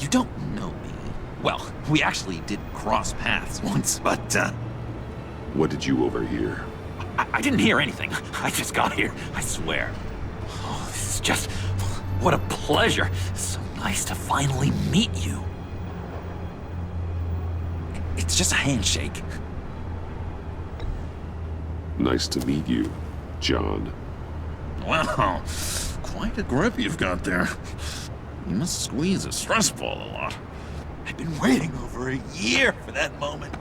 You don't know me. Well, we actually did cross paths once, but, What did you overhear? I didn't hear anything. I just got here, I swear. Oh, this is just... What a pleasure. So nice to finally meet you. It's just a handshake. Nice to meet you, John. Wow, quite a grip you've got there. You must squeeze a stress ball a lot. I've been waiting over a year for that moment.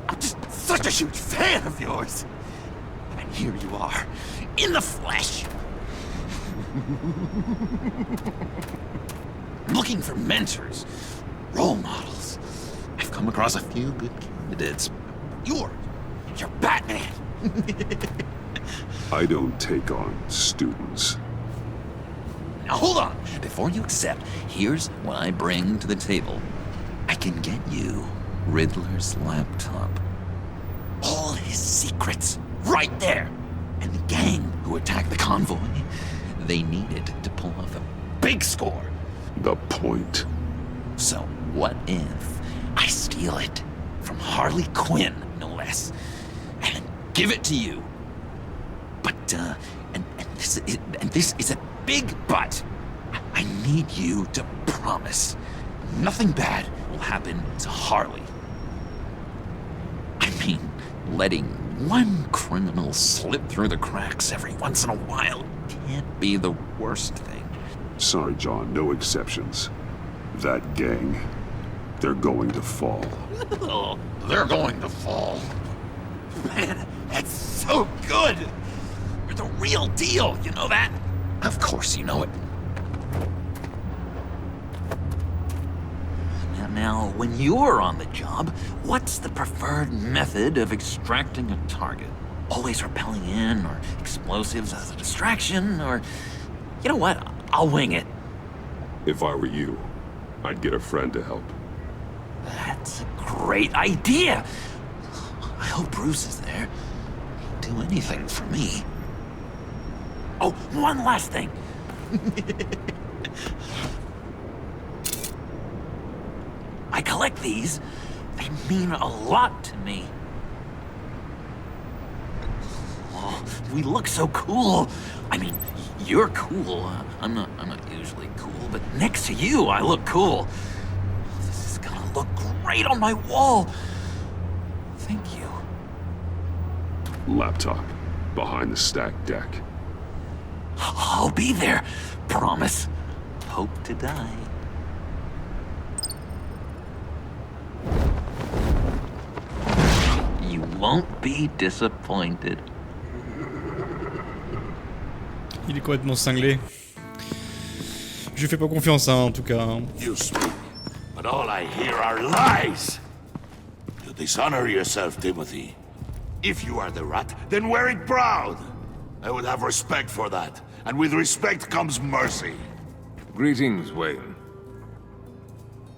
I'm just such a huge fan of yours. And here you are, in the flesh. I'm looking for mentors, role models. I've come across a few good candidates. You're Batman. I don't take on students. Now hold on. Before you accept, here's what I bring to the table. I can get you Riddler's laptop. All his secrets, right there. And the gang who attacked the convoy, they needed to pull off a big score. The point. So what if I steal it from Harley Quinn, no less, and give it to you? But, and this is a big but. I need you to promise nothing bad will happen to Harley. I mean, letting one criminal slip through the cracks every once in a while can't be the worst thing. Sorry, John, no exceptions. That gang, they're going to fall. Oh, they're going to fall. Man, that's so good! You're the real deal, you know that? Of course you know it. Now, when you're on the job, what's the preferred method of extracting a target? Always rappelling in, or explosives as a distraction, or... You know what? I'll wing it. If I were you, I'd get a friend to help. That's a great idea! I hope Bruce is there. He'd do anything for me. Oh, one last thing. I collect these. They mean a lot to me. Oh, we look so cool. I mean, you're cool. I'm not usually cool, but next to you, I look cool. This is gonna look great on my wall. Thank you. Laptop, behind the stacked deck. I'll be there. Promise. Hope to die. You won't be disappointed. Il est complètement cinglé. Je lui fais pas confiance, hein, en tout cas. You speak, but all I hear are lies. You dishonor yourself, Timothy. If you are the rat, then wear it proud. I would have respect for that, and with respect comes mercy. Greetings, Wayne.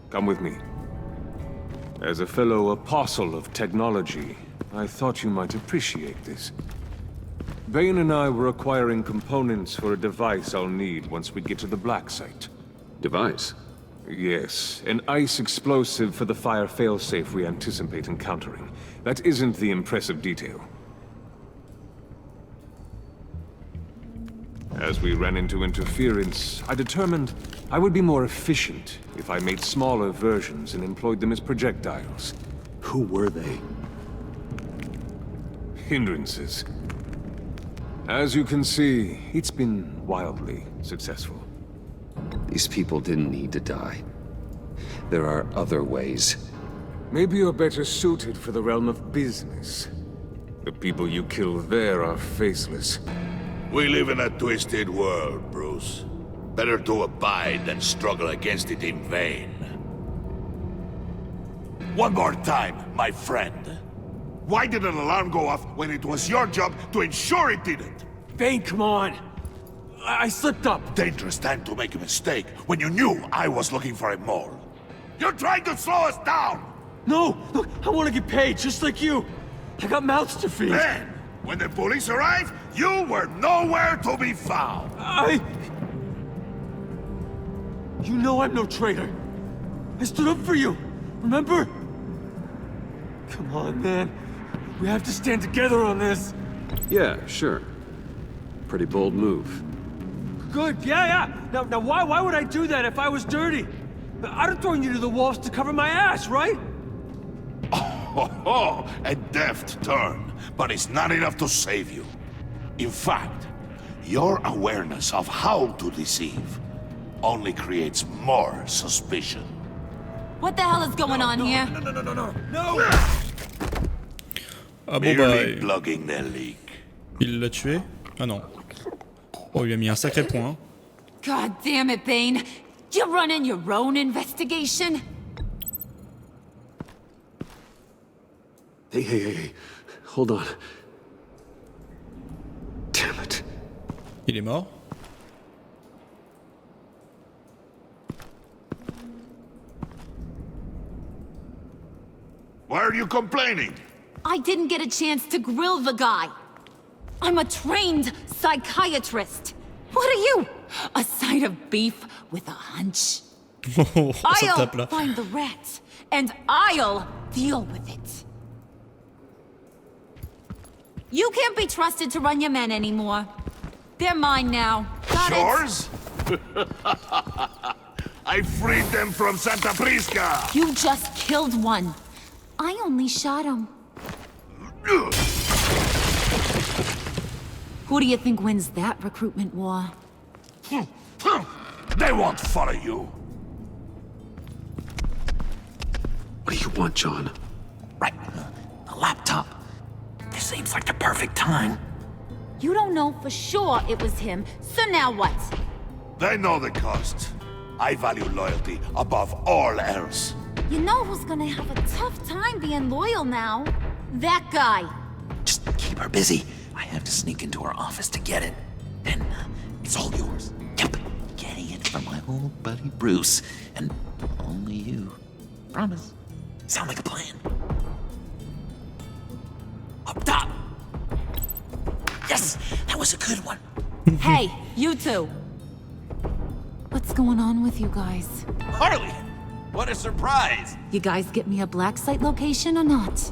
Come with me. As a fellow apostle of technology, I thought you might appreciate this. Bane and I were acquiring components for a device I'll need once we get to the Black Site. Device? Yes, an ice explosive for the fire failsafe we anticipate encountering. That isn't the impressive detail. As we ran into interference, I determined I would be more efficient if I made smaller versions and employed them as projectiles. Who were they? Hindrances. As you can see, it's been wildly successful. These people didn't need to die. There are other ways. Maybe you're better suited for the realm of business. The people you kill there are faceless. We live in a twisted world, Bruce. Better to abide than struggle against it in vain. One more time, my friend. Why did an alarm go off when it was your job to ensure it didn't? Bane, come on. I slipped up. Dangerous time to make a mistake when you knew I was looking for a mole. You're trying to slow us down! No! Look, I want to get paid, just like you. I got mouths to feed. Then, when the police arrived, you were nowhere to be found. You know I'm no traitor. I stood up for you, remember? Come on, man. We have to stand together on this. Yeah, sure. Pretty bold move. Good, yeah. Now why would I do that if I was dirty? I'd have thrown you to the wolves to cover my ass, right? Oh, a deft turn, but it's not enough to save you. In fact, your awareness of how to deceive only creates more suspicion. What the hell is going on here? No! Ah bon bah... Plugging the leak. Il l'a tué? Ah non. Oh, il lui a mis un sacré point. God damn it, Bane. You're running your own investigation? Hey. Hold on. Damn it. Il est mort? Why are you complaining? I didn't get a chance to grill the guy. I'm a trained psychiatrist. What are you? A side of beef with a hunch? I'll find the rat, and I'll deal with it. You can't be trusted to run your men anymore. They're mine now. Got Yours? I freed them from Santa Prisca! You just killed one. I only shot him. Who do you think wins that recruitment war? They won't follow you. What do you want, John? Right. A laptop. This seems like the perfect time. You don't know for sure it was him, so now what? They know the cost. I value loyalty above all else. You know who's gonna have a tough time being loyal now? That guy. Just keep her busy. I have to sneak into her office to get it. Then it's all yours. Yep. Getting it from my old buddy Bruce. And only you. Promise. Sound like a plan. Up top. Yes, that was a good one. Hey, you two. What's going on with you guys? Harley! What a surprise! You guys get me a black site location or not?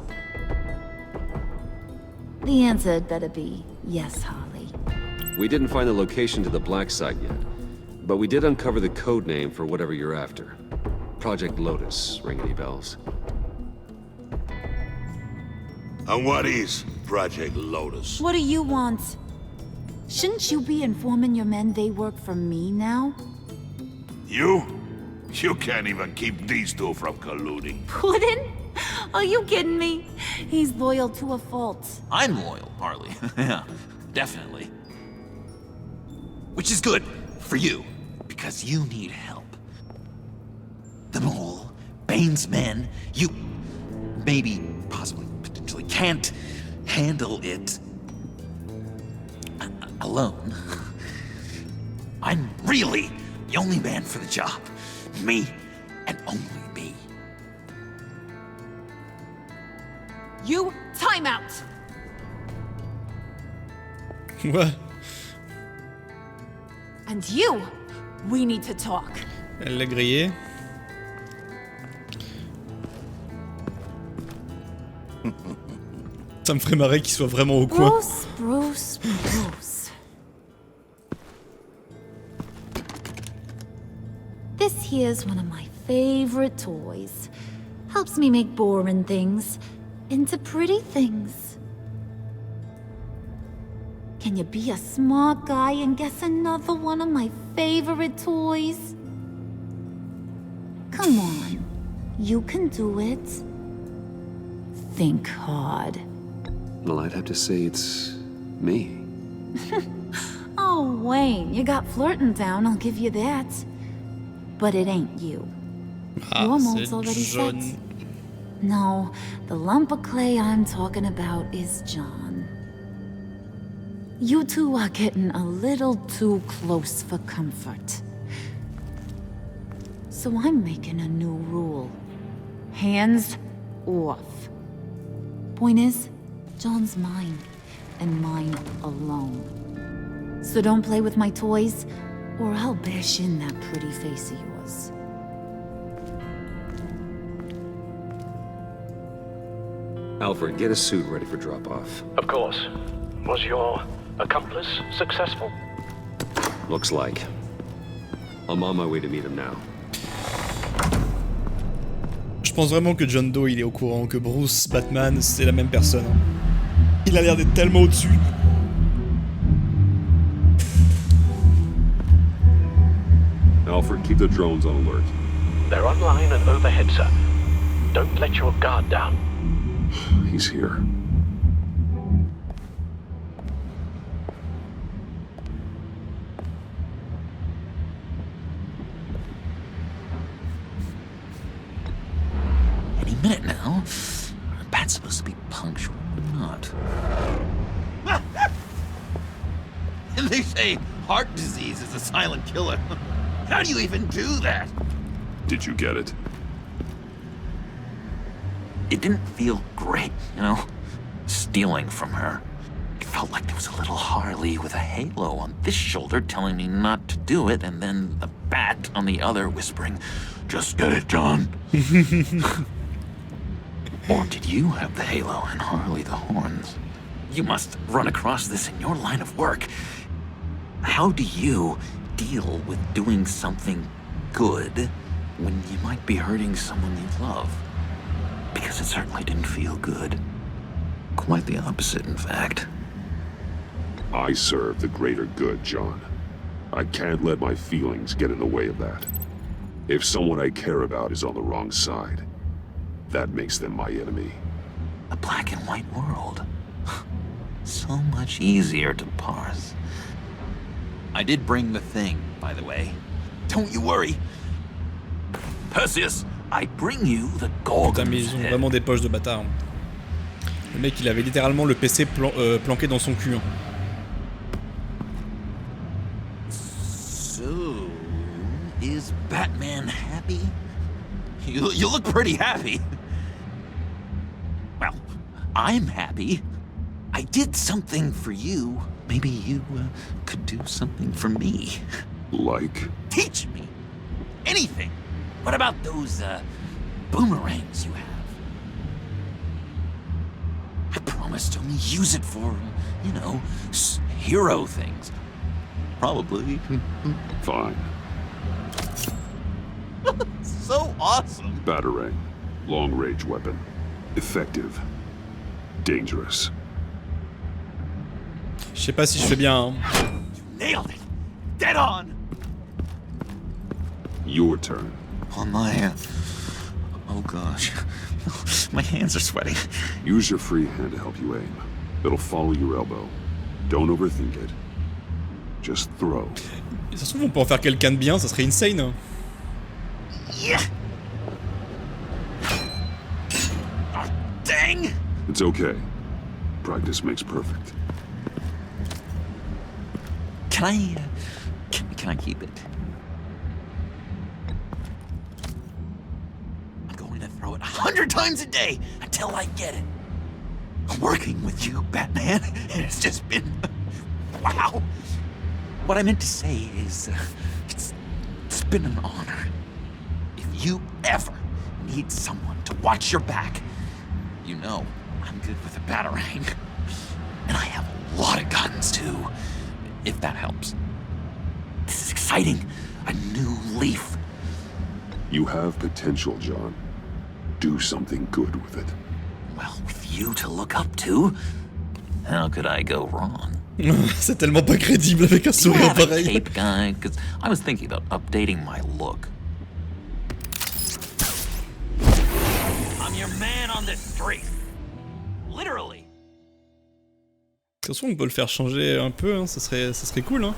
The answer had better be yes, Harley. We didn't find the location to the black site yet, but we did uncover the code name for whatever you're after. Project Lotus, ring any bells? And what is Project Lotus? What do you want? Shouldn't you be informing your men they work for me now? You? You can't even keep these two from colluding. Puddin'? Are you kidding me? He's loyal to a fault. I'm loyal, Harley. Yeah, definitely. Which is good for you, because you need help. The mole, Bane's men, you maybe, possibly, potentially can't handle it alone. I'm really the only man for the job. Me, and only me. You, time out! What? And you, we need to talk. Elle l'a grillé. Ça me ferait marrer qu'il soit vraiment au coin. Bruce. This here's one of my favorite toys. Helps me make boring things into pretty things. Can you be a smart guy and guess another one of my favorite toys? Come on, you can do it. Think hard. Well, I'd have to say it's me. Oh, Wayne, you got flirting down, I'll give you that. But it ain't you. Your mold's already set. No, the lump of clay I'm talking about is John. You two are getting a little too close for comfort. So I'm making a new rule. Hands off. Point is, John's mine, and mine alone. So don't play with my toys, or I'll bash in that pretty face of yours. Alfred, get a suit ready for drop-off. Of course. Was your accomplice successful? Looks like. I'm on my way to meet him now. Je pense vraiment que John Doe il est au courant que Bruce, Batman, c'est la même personne. Il a l'air d'être tellement au-dessus. Alfred, keep the drones on alert. They're online and overhead, sir. Don't let your guard down. He's here. Any minute now. Bat's supposed to be punctual, but not. And they say heart disease is a silent killer. How do you even do that? Did you get it? It didn't feel great, you know? Stealing from her. It felt like there was a little Harley with a halo on this shoulder telling me not to do it, and then the bat on the other whispering, "Just get it, John." Or did you have the halo and Harley the horns? You must run across this in your line of work. How do you deal with doing something good when you might be hurting someone you love? Because it certainly didn't feel good. Quite the opposite, in fact. I serve the greater good, John. I can't let my feelings get in the way of that. If someone I care about is on the wrong side, that makes them my enemy. A black and white world. So much easier to parse. I did bring the thing, by the way. Don't you worry. Perseus, I bring you the Putain, mais Gorgon's ils ont head. vraiment des poches de bâtard. Le mec, il avait littéralement le PC planqué dans son cul. Hein. So, is Batman happy? You look pretty happy. Well, I'm happy. I did something for you. Maybe you could do something for me. Like? Teach me. Anything. What about those boomerangs you have? I promised to only use it for, you know, hero things. Probably. Fine. So awesome. Batarang. Long-range weapon. Effective. Dangerous. Je sais pas si je fais bien. Hein. Nailed it. Dead on. Your turn. On my... oh gosh. My hands are sweating. Use your free hand to help you aim. It'll follow your elbow. Don't overthink it. Just throw. Ça se trouve, on peut en faire quelqu'un de bien, ça serait insane. Yeah. Oh, dang. It's okay. Practice makes perfect. Can I... can I keep it? I'm going to throw it 100 times a day until I get it. Working with you, Batman, it's just been... wow. What I meant to say is, it's been an honor. If you ever need someone to watch your back, you know I'm good with a batarang. And I have a lot of guns, too, if that helps. This is exciting. A new leaf. You have potential, John. Do something good with it. Well, with you to look up to, how could I go wrong? C'est tellement pas crédible avec un sourire pareil. Cape guy, because I was thinking about updating my look. I'm your man on this street. Literally. De toute façon, on peut le faire changer un peu, hein. ça serait cool. Hein.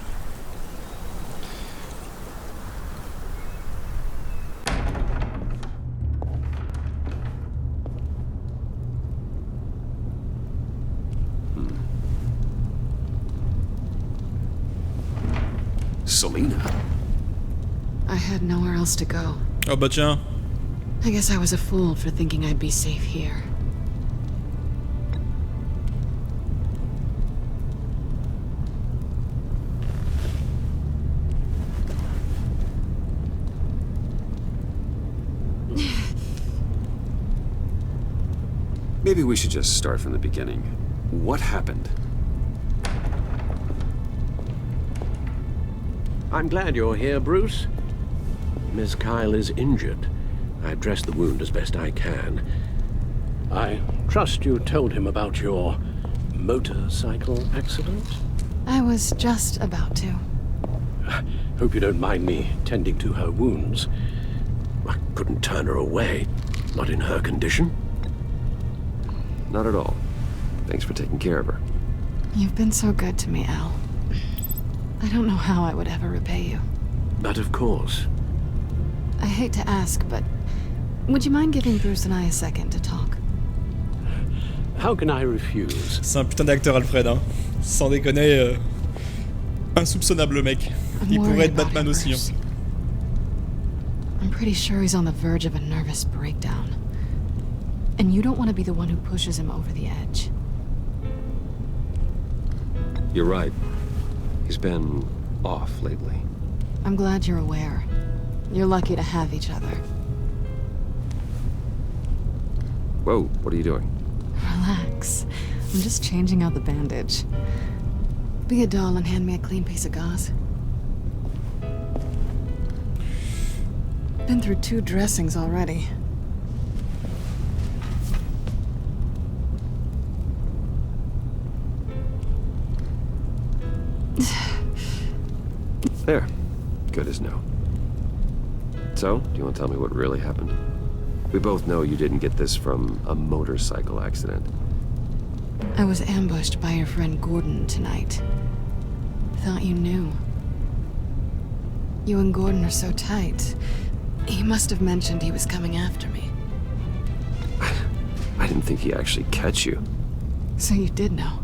Selina? I had nowhere else to go. Oh bah tiens. I guess I was a fool for thinking I'd be safe here. Maybe we should just start from the beginning. What happened? I'm glad you're here, Bruce. Miss Kyle is injured. I've dressed the wound as best I can. I trust you told him about your motorcycle accident? I was just about to. Hope you don't mind me tending to her wounds. I couldn't turn her away, not in her condition. Not at all. Thanks for taking care of her. You've been so good to me, Al. I don't know how I would ever repay you. But of course. I hate to ask, but would you mind giving Bruce and I a second to talk? How can I refuse? C'est un putain d'acteur, Alfred, hein. Sans déconner, insoupçonnable le mec. Il pourrait être Batman aussi. Hein. I'm pretty sure he's on the verge of a nervous breakdown. And you don't want to be the one who pushes him over the edge. You're right. He's been off lately. I'm glad you're aware. You're lucky to have each other. Whoa, what are you doing? Relax. I'm just changing out the bandage. Be a doll and hand me a clean piece of gauze. Been through 2 dressings already. There. Good as no. So, do you want to tell me what really happened? We both know you didn't get this from a motorcycle accident. I was ambushed by your friend Gordon tonight. Thought you knew. You and Gordon are so tight. He must have mentioned he was coming after me. I didn't think he'd actually catch you. So you did know.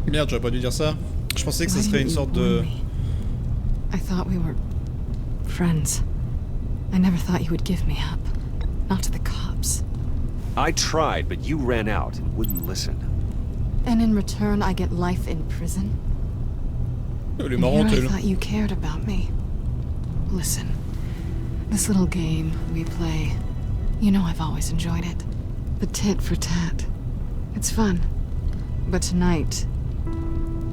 Merde, j'aurais pas dû dire ça. Je pensais que ça serait une sorte de... I thought we were friends. I never thought you would give me up. Not to the cops. I tried, but you ran out and wouldn't listen. And in return, I get life in prison? Elle est And marrante, here I elle. thought you cared about me. Listen, this little game we play, you know I've always enjoyed it. The tit for tat. It's fun. But tonight,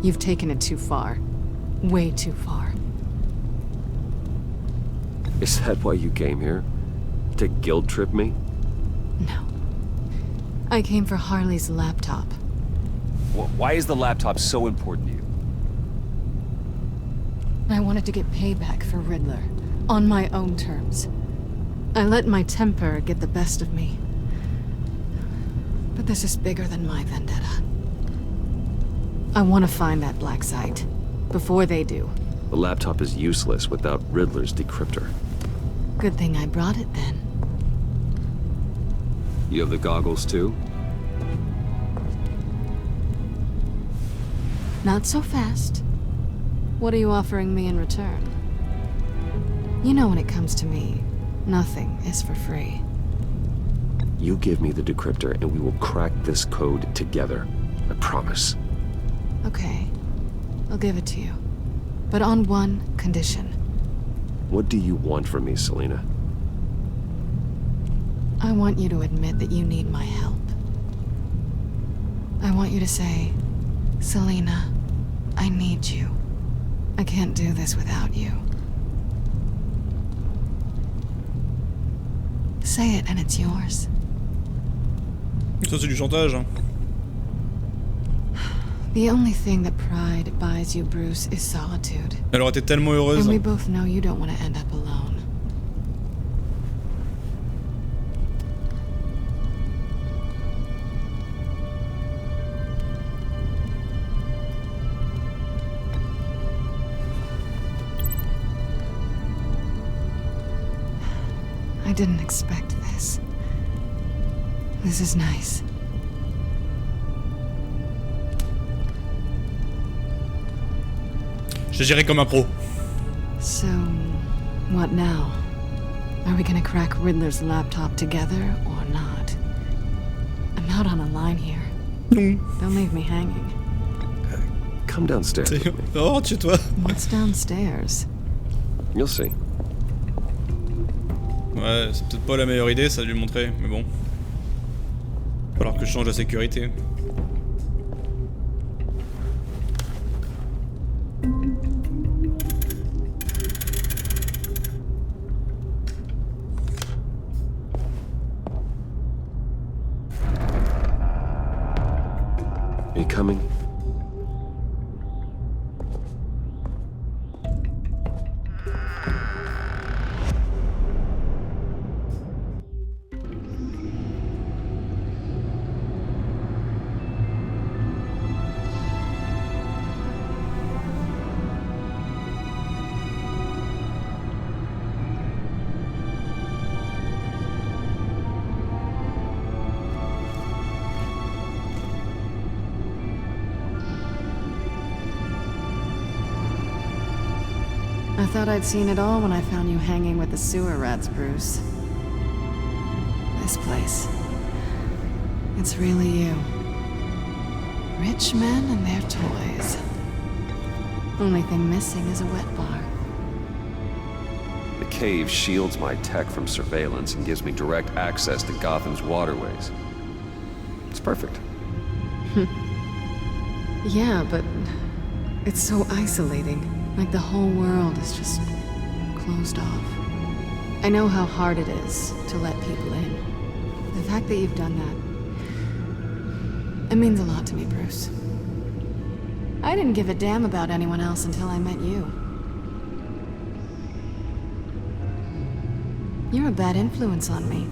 you've taken it too far. Way too far. Is that why you came here? To guilt trip me? No. I came for Harley's laptop. Why is the laptop so important to you? I wanted to get payback for Riddler. On my own terms. I let my temper get the best of me. But this is bigger than my vendetta. I want to find that black site. Before they do. The laptop is useless without Riddler's decryptor. Good thing I brought it then. You have the goggles too? Not so fast. What are you offering me in return? You know when it comes to me, nothing is for free. You give me the decryptor and we will crack this code together. I promise. Okay. I'll give it to you. But on one condition. What do you want from me, Selina? I want you to admit that you need my help. I want you to say, Selina, I need you. I can't do this without you. Say it and it's yours. Ça c'est du chantage. Hein. The only thing that pride buys you, Bruce, is solitude. Elle aurait été tellement heureuse. And we both know you don't want to end up alone. I didn't expect this. This is nice. Je dirais comme un pro. So, what now? Are we gonna crack Riddler's laptop together or not? I'm out on a line here. Don't leave me hanging. Come downstairs. Oh, chez toi. What's downstairs? You'll see. Ouais, c'est peut-être pas la meilleure idée, ça de lui montrer, mais bon. Il va falloir que je change la sécurité. Are you coming? I thought I'd seen it all when I found you hanging with the sewer rats, Bruce. This place. It's really you. Rich men and their toys. Only thing missing is a wet bar. The cave shields my tech from surveillance and gives me direct access to Gotham's waterways. It's perfect. Yeah, but it's so isolating. Like the whole world is just closed off. I know how hard it is to let people in. The fact that you've done that, it means a lot to me, Bruce. I didn't give a damn about anyone else until I met you. You're a bad influence on me.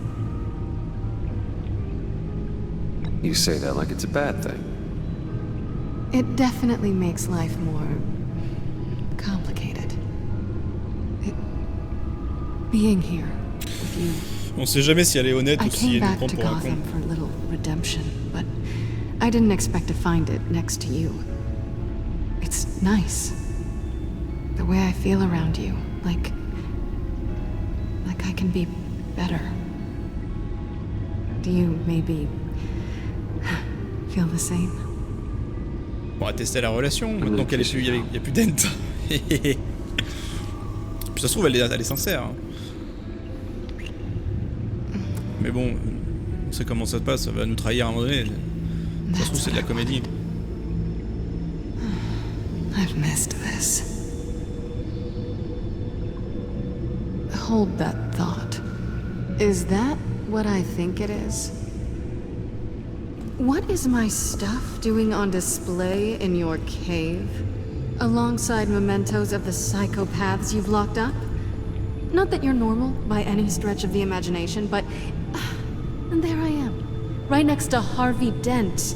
You say that like it's a bad thing. It definitely makes life more complicated. Being here with you. On sait jamais si elle est honnête I ou si came elle nous back prend to pour un con. Gotham for a little redemption, but I didn't expect to find it next to you. It's nice. The way I feel around you, like I can be better. Do you maybe feel the same? On va tester la relation, maintenant qu'elle est suivie, il n'y a plus d'ent. Puis ça se trouve, elle est sincère. Hein. Mais bon, on sait comment ça se passe, ça va nous trahir à un moment donné. Ça se trouve, c'est de la comédie. I've missed this. Hold that thought. Is that what I think it is? What is my stuff doing on display in your cave? Alongside mementos of the psychopaths you've locked up? Not that you're normal by any stretch of the imagination, but... and there I am, right next to Harvey Dent.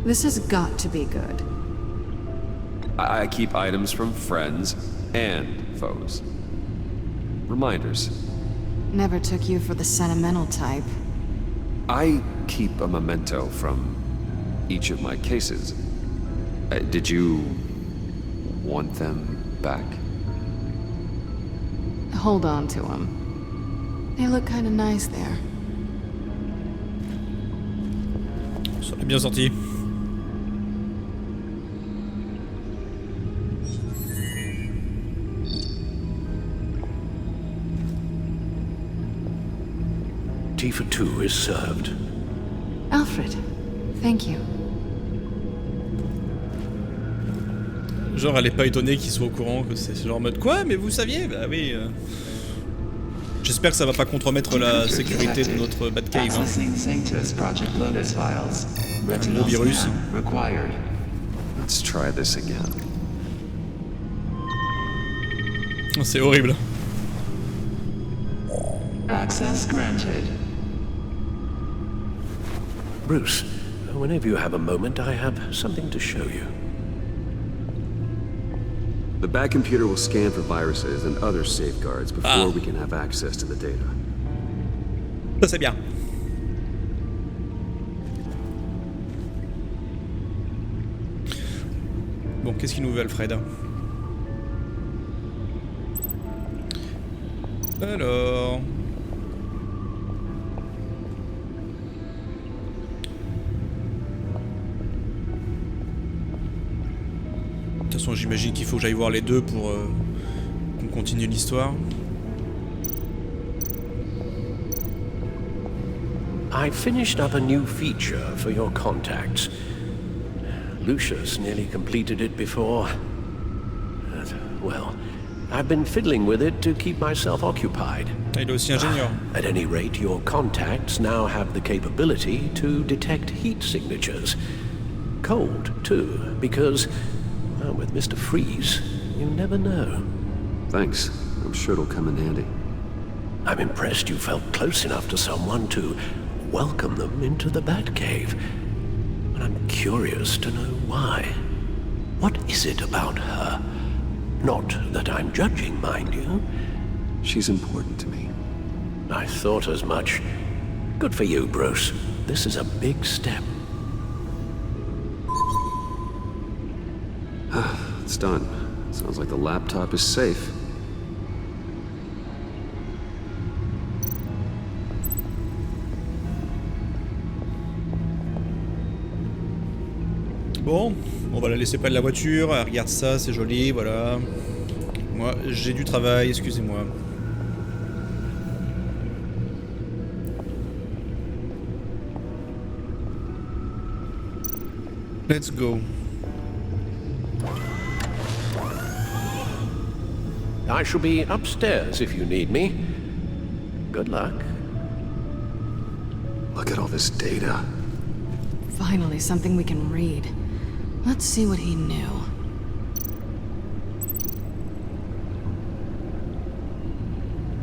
This has got to be good. I keep items from friends and foes. Reminders. Never took you for the sentimental type. I keep a memento from each of my cases. Did you want them back? Hold on to them. They look kind of nice there. Ça est bien sorti. Tea for two is served. Alfred, thank you. Genre, elle est pas étonnée qu'il soit au courant que c'est genre en mode quoi, mais vous saviez? Bah oui. J'espère que ça va pas compromettre la sécurité de notre Batcave. Hein. Un gros virus. Let's try this again. C'est horrible. Access granted. Bruce, whenever you have a moment, I have something to show you. The Bat computer will scan for viruses and other safeguards before we can have access to the data. Ça c'est bien. Bon, qu'est-ce qu'il nous veut, Alfred? Alors... De toute façon, j'imagine qu'il faut que j'aille voir les deux pour qu'on continue l'histoire. I finished up a new feature for your contacts. Lucius nearly completed it before. Well, I've been fiddling with it to keep myself occupied. Il est aussi ingénieur. At any rate, your contacts now have the capability to detect heat signatures. Cold, too, because, well, with Mr. Freeze, you never know. Thanks. I'm sure it'll come in handy. I'm impressed you felt close enough to someone to welcome them into the Batcave. But I'm curious to know why. What is it about her? Not that I'm judging, mind you. She's important to me. I thought as much. Good for you, Bruce. This is a big step. It's done. Sounds like the laptop is safe. Bon, on va la laisser près de la voiture. Elle regarde ça, c'est joli, voilà. Moi, j'ai du travail, excusez-moi. Let's go. I shall be upstairs if you need me. Good luck. Look at all this data. Finally, something we can read. Let's see what he knew.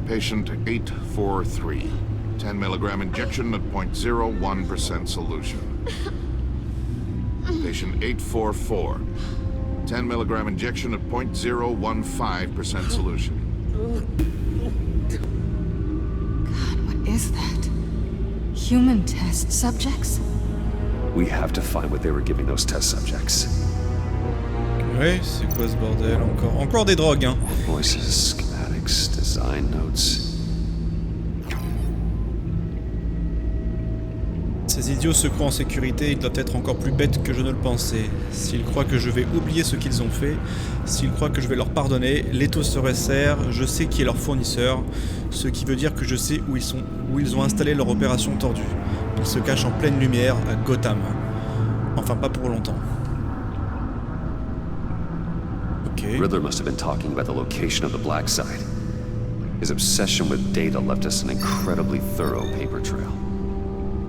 Patient 843. 10 milligram injection at 0.01% solution. Patient 844. 10 milligram injection at 0.015% solution. God, what is that? Human test subjects? We have to find what they were giving those test subjects. Ouais, c'est quoi ce bordel? Encore des drogues, hein. Voices, schematics, design notes. Ces idiots se croient en sécurité, ils doivent être encore plus bêtes que je ne le pensais. S'ils croient que je vais oublier ce qu'ils ont fait, s'ils croient que je vais leur pardonner, l'étau se resserre, je sais qui est leur fournisseur, ce qui veut dire que je sais où ils ont installé leur opération tordue. Ils se cachent en pleine lumière à Gotham. Enfin, pas pour longtemps. Ok. Riddler must have been talking about the location of the black site. His obsession with data left us an incredibly thorough paper trail.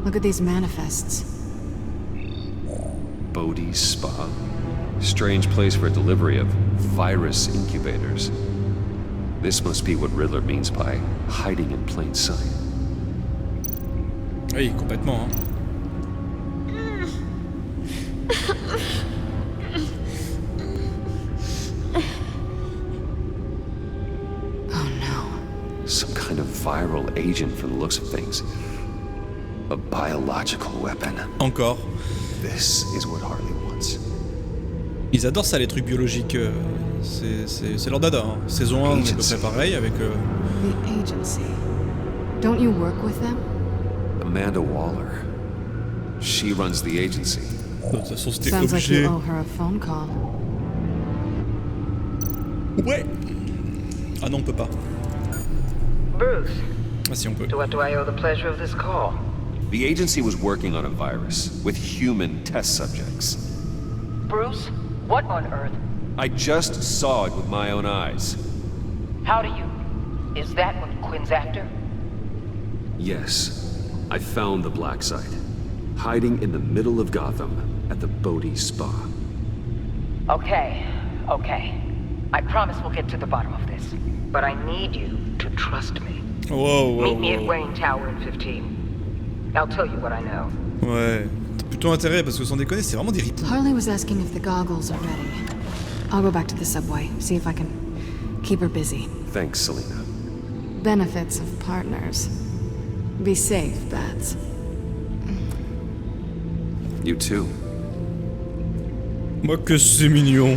Look at these manifests. Bodhi's Spa. Strange place for a delivery of virus incubators. This must be what Riddler means by hiding in plain sight. Oui, complètement. Hein. Oh no. Some kind of viral agent from the looks of things. A biological weapon. Encore. This is what Harley wants. Ils adorent ça, les trucs biologiques. C'est leur dada. Hein. Saison 1, on est à peu près pareil avec... The agency. Don't you work with them? Amanda Waller. She runs the agency. De toute façon, c'était Sounds like you obligé. owe her a phone call. Ouais. Ah non, on peut pas. Bruce. Ah si, on peut. To what do I owe the pleasure of this call? The agency was working on a virus with human test subjects. Bruce? What on earth? I just saw it with my own eyes. How do you... Is that what Quinn's after? Yes. I found the black site. Hiding in the middle of Gotham at the Bodhi Spa. Okay. I promise we'll get to the bottom of this. But I need you to trust me. Whoa. Meet me at Wayne Tower in 15. I'll tell you what I know. Ouais. T'as plutôt intérêt parce que sans déconner, c'est vraiment des ripoux. Harley was asking if the goggles are ready. I'll go back to the subway, see if I can keep her busy. Thanks, Selena. Benefits of partners. Be safe, Bats. You too. Moi que c'est mignon.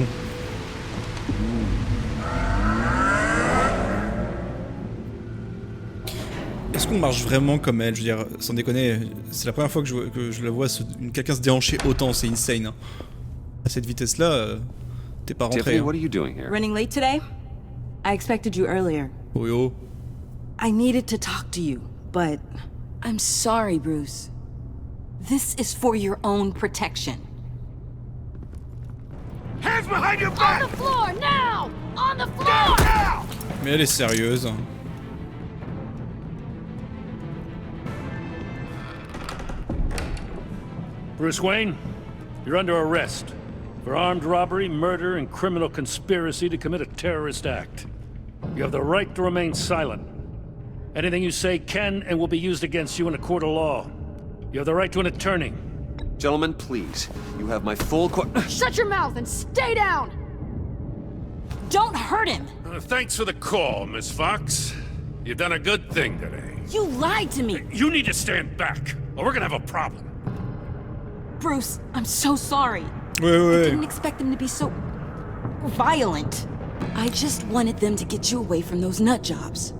Est-ce qu'on marche vraiment comme elle? Je veux dire, sans déconner, c'est la première fois que je la vois quelqu'un se déhancher autant, c'est insane. Hein. À cette vitesse-là, t'es pas rentré. Tiffany, hein. what are you doing here? Running late today? I expected you earlier. Oh yo. I needed to talk to you, but I'm sorry, Bruce. This is for your own protection. Hands behind your back! On the floor, now! On the floor! Now! Mais elle est sérieuse. Bruce Wayne, you're under arrest for armed robbery, murder, and criminal conspiracy to commit a terrorist act. You have the right to remain silent. Anything you say can and will be used against you in a court of law. You have the right to an attorney. Gentlemen, please. You have my full Shut your mouth and stay down! Don't hurt him! Thanks for the call, Miss Fox. You've done a good thing today. You lied to me! You need to stand back, or we're gonna have a problem. Bruce, I'm so sorry. Ouais, I ouais. didn't expect them to be so violent. I just wanted them to get you away from those nut jobs.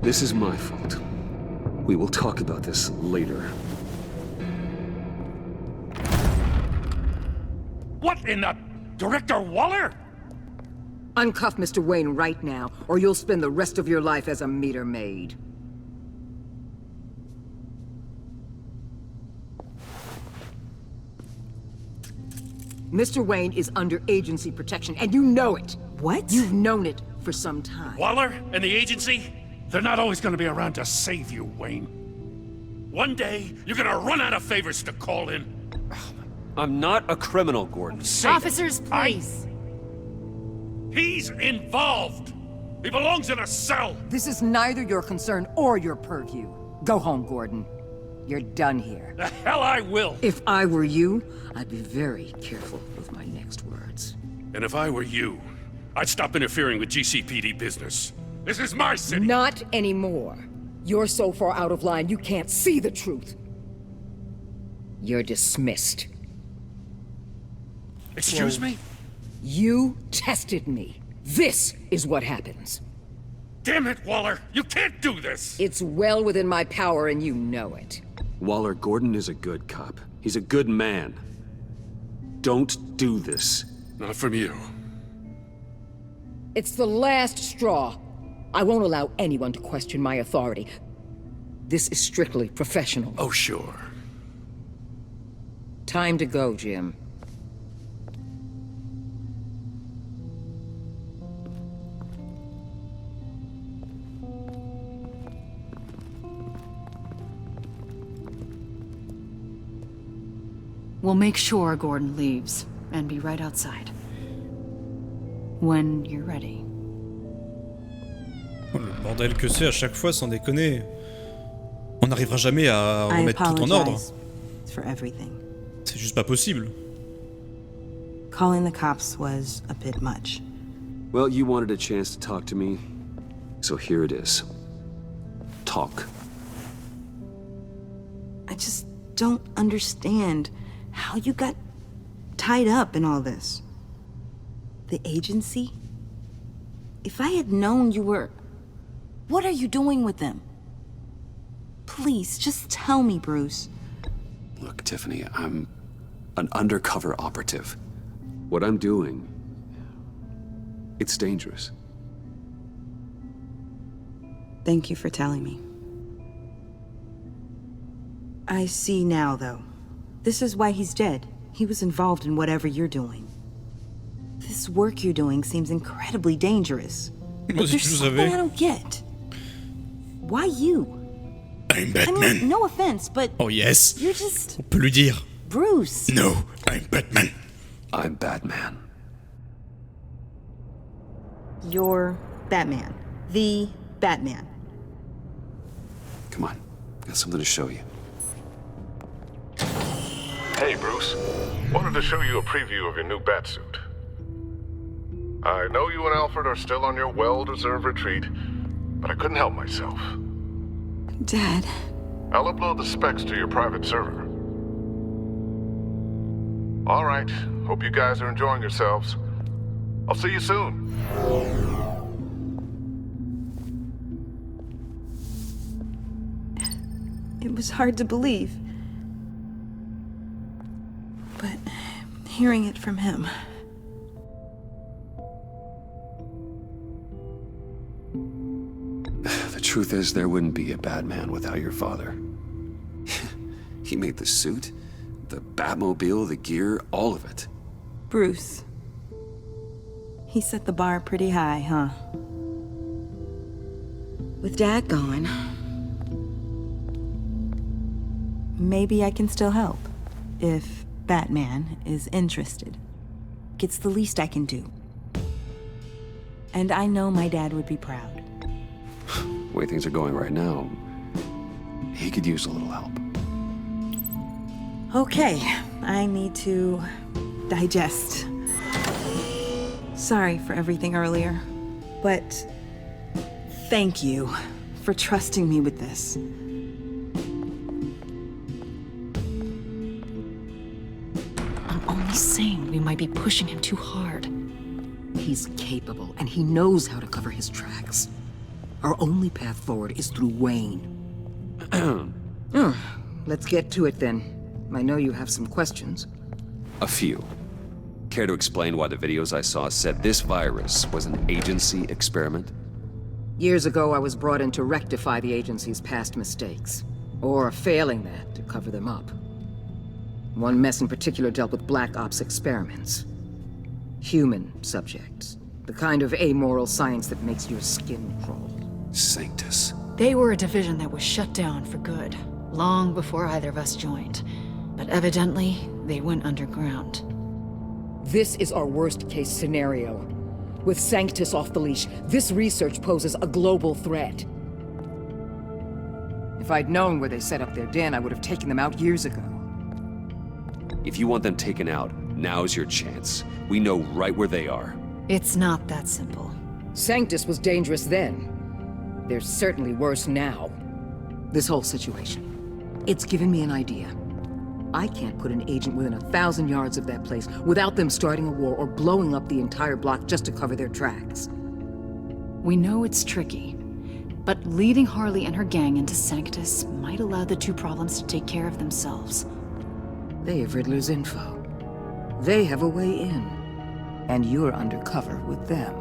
This is my fault. We will talk about this later. What in the... Director Waller? Uncuff Mr. Wayne right now, or you'll spend the rest of your life as a meter maid. Mr. Wayne is under agency protection, and you know it. What? You've known it for some time. Waller and the agency? They're not always gonna be around to save you, Wayne. One day, you're gonna run out of favors to call in. I'm not a criminal, Gordon. Officers, please. He's involved! He belongs in a cell! This is neither your concern or your purview. Go home, Gordon. You're done here. The hell I will! If I were you, I'd be very careful with my next words. And if I were you, I'd stop interfering with GCPD business. This is my city! Not anymore. You're so far out of line, you can't see the truth. You're dismissed. Excuse me? You tested me. This is what happens. Damn it, Waller! You can't do this! It's well within my power and you know it. Waller, Gordon is a good cop. He's a good man. Don't do this. Not from you. It's the last straw. I won't allow anyone to question my authority. This is strictly professional. Oh, sure. Time to go, Jim. We'll make sure Gordon leaves, and be right outside. When you're ready. Oh, le bordel que c'est à chaque fois, sans déconner. On n'arrivera jamais à remettre tout en ordre. For everything. C'est juste pas possible. Calling the cops was a bit much. Well, you wanted a chance to talk to me, so here it is. Talk. I just don't understand how you got tied up in all this. The agency? If I had known you were... What are you doing with them? Please, just tell me, Bruce. Look, Tiffany, I'm an undercover operative. What I'm doing, it's dangerous. Thank you for telling me. I see now, though. This is why he's dead. He was involved in whatever you're doing. This work you're doing seems incredibly dangerous. But there's something I don't get. Why you? I'm Batman. I mean, no offense, but... Oh yes. You're just... On peut lui dire. Bruce. No, I'm Batman. I'm Batman. You're Batman. The Batman. Come on, got something to show you. Hey, Bruce. Wanted to show you a preview of your new Batsuit. I know you and Alfred are still on your well-deserved retreat, but I couldn't help myself. Dad. I'll upload the specs to your private server. All right, Hope you guys are enjoying yourselves. I'll see you soon. It was hard to believe. But hearing it from him... The truth is, there wouldn't be a Batman without your father. He made the suit, the Batmobile, the gear, all of it. Bruce. He set the bar pretty high, huh? With Dad gone, maybe I can still help. If Batman is interested. It's the least I can do. And I know my dad would be proud. The way things are going right now, he could use a little help. Okay, I need to digest. Sorry for everything earlier, but thank you for trusting me with this. I'm only saying we might be pushing him too hard. He's capable, and he knows how to cover his tracks. Our only path forward is through Wayne. Let's get to it then. I know you have some questions. A few. Care to explain why the videos I saw said this virus was an agency experiment? Years ago, I was brought in to rectify the agency's past mistakes. Or, failing that, to cover them up. One mess in particular dealt with Black Ops experiments. Human subjects. The kind of amoral science that makes your skin crawl. Sanctus. They were a division that was shut down for good, long before either of us joined. But evidently, they went underground. This is our worst-case scenario. With Sanctus off the leash, this research poses a global threat. If I'd known where they set up their den, I would have taken them out years ago. If you want them taken out, now's your chance. We know right where they are. It's not that simple. Sanctus was dangerous then. They're certainly worse now. This whole situation, it's given me an idea. I can't put an agent within 1,000 yards of that place without them starting a war or blowing up the entire block just to cover their tracks. We know it's tricky, but leading Harley and her gang into Sanctus might allow the two problems to take care of themselves. They have Riddler's info. They have a way in. And you're undercover with them.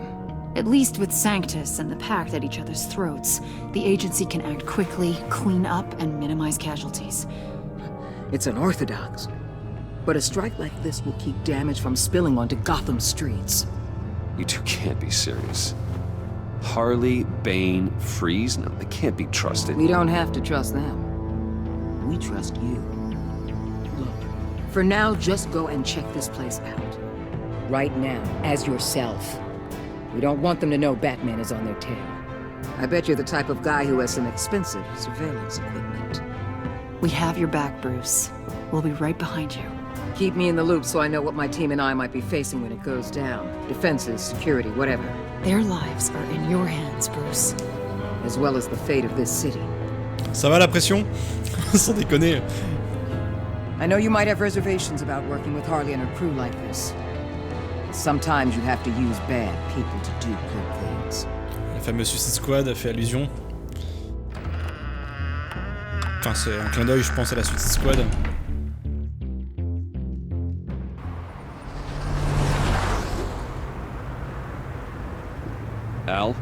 At least with Sanctus and the Pact at each other's throats, the agency can act quickly, clean up, and minimize casualties. It's unorthodox. But a strike like this will keep damage from spilling onto Gotham streets. You two can't be serious. Harley, Bane, Freeze? No, they can't be trusted. We don't have to trust them. We trust you. Look, for now, just go and check this place out. Right now, as yourself. We don't want them to know Batman is on their tail. I bet you're the type of guy who has some expensive surveillance equipment. We have your back, Bruce. We'll be right behind you. Keep me in the loop so I know what my team and I might be facing when it goes down. Defenses, security, whatever. Their lives are in your hands, Bruce. As well as the fate of this city. Ça va la pression? Sans déconner. I know you might have reservations about working with Harley and her crew like this. Sometimes you have to use bad people to do good things. La fameuse Suicide Squad a fait allusion. Enfin, c'est un clin d'œil, je pense, à la Suicide Squad. Al?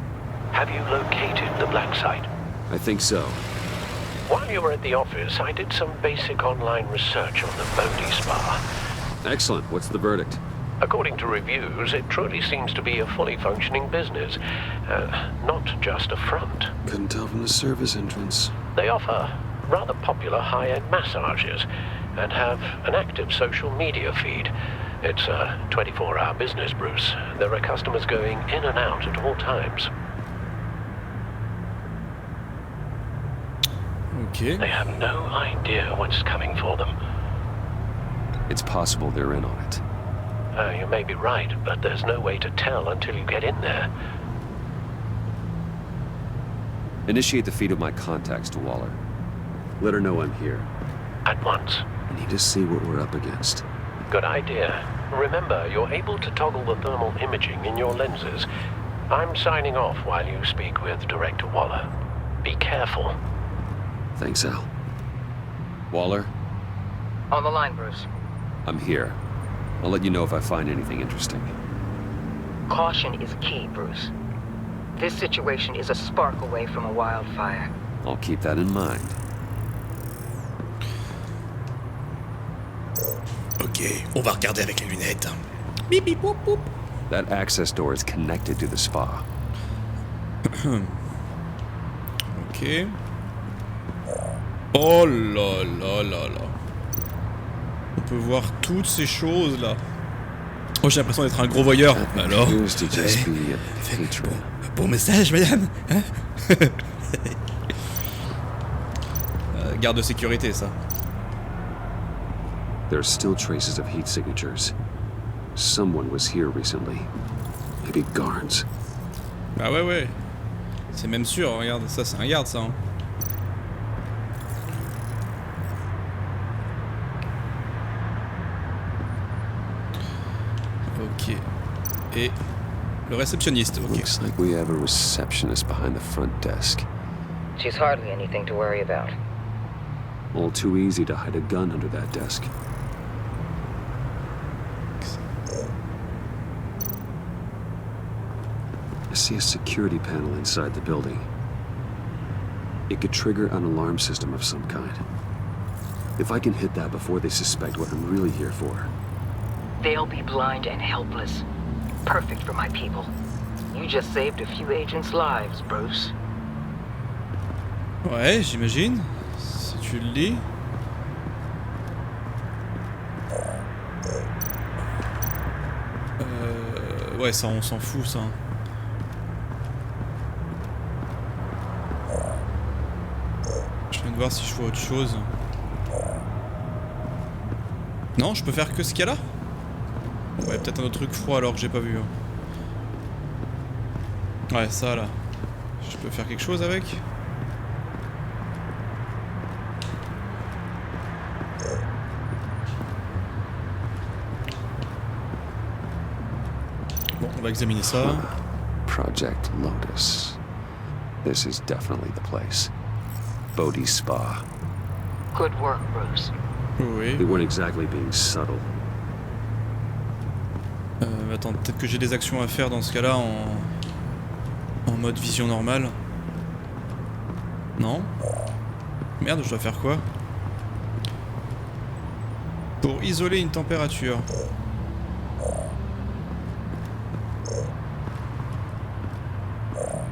Have you located the black site? I think so. While you were at the office, I did some basic online research on the Bodhi Spa. Excellent. What's the verdict? According to reviews, it truly seems to be a fully functioning business, not just a front. Couldn't tell from the service entrance. They offer rather popular high-end massages and have an active social media feed. It's a 24-hour business, Bruce. There are customers going in and out at all times. Okay. They have no idea what's coming for them. It's possible they're in on it. You may be right, but there's no way to tell until you get in there. Initiate the feed of my contacts to Waller. Let her know I'm here. At once. I need to see what we're up against. Good idea. Remember, you're able to toggle the thermal imaging in your lenses. I'm signing off while you speak with Director Waller. Be careful. Thanks, Al. Waller? On the line, Bruce. I'm here. I'll let you know if I find anything interesting. Caution is key, Bruce. This situation is a spark away from a wildfire. I'll keep that in mind. Ok, on va regarder avec les lunettes. Bip bip boop boop. That access door is connected to the spa. Ok. Oh là là là là. On peut voir toutes ces choses là. Oh, j'ai l'impression d'être un gros voyeur. Alors, bon message, madame. Hein? Garde de sécurité, ça. There are still traces of heat signatures. Someone was here recently. Maybe guards. Ah ouais, ouais. C'est même sûr, regarde, ça c'est un garde, ça. Hein. Ok. Et le réceptionniste, ok. Looks like we have a receptionist behind the front desk. She's hardly anything to worry about. All too easy to hide a gun under that desk. I see a security panel inside the building. It could trigger an alarm system of some kind. If I can hit that before they suspect what I'm really here for. They'll be blind and helpless. Perfect for my people. You just saved a few agents' lives, Bruce. Ouais, j'imagine. Si tu le dis. Ouais, ça, on s'en fout, ça. Je viens de voir si je vois autre chose. Non, je peux faire que ce qu'il y a là? Ouais, peut-être un autre truc froid alors que j'ai pas vu. Ouais, ça là. Je peux faire quelque chose avec? Bon, on va examiner ça. Project Lotus. This is definitely the place. Bodhi's Spa. Good work, Bruce. Oui. They weren't exactly being subtle. Attends, peut-être que j'ai des actions à faire dans ce cas-là en mode vision normale. Non? Merde, je dois faire quoi? Pour isoler une température.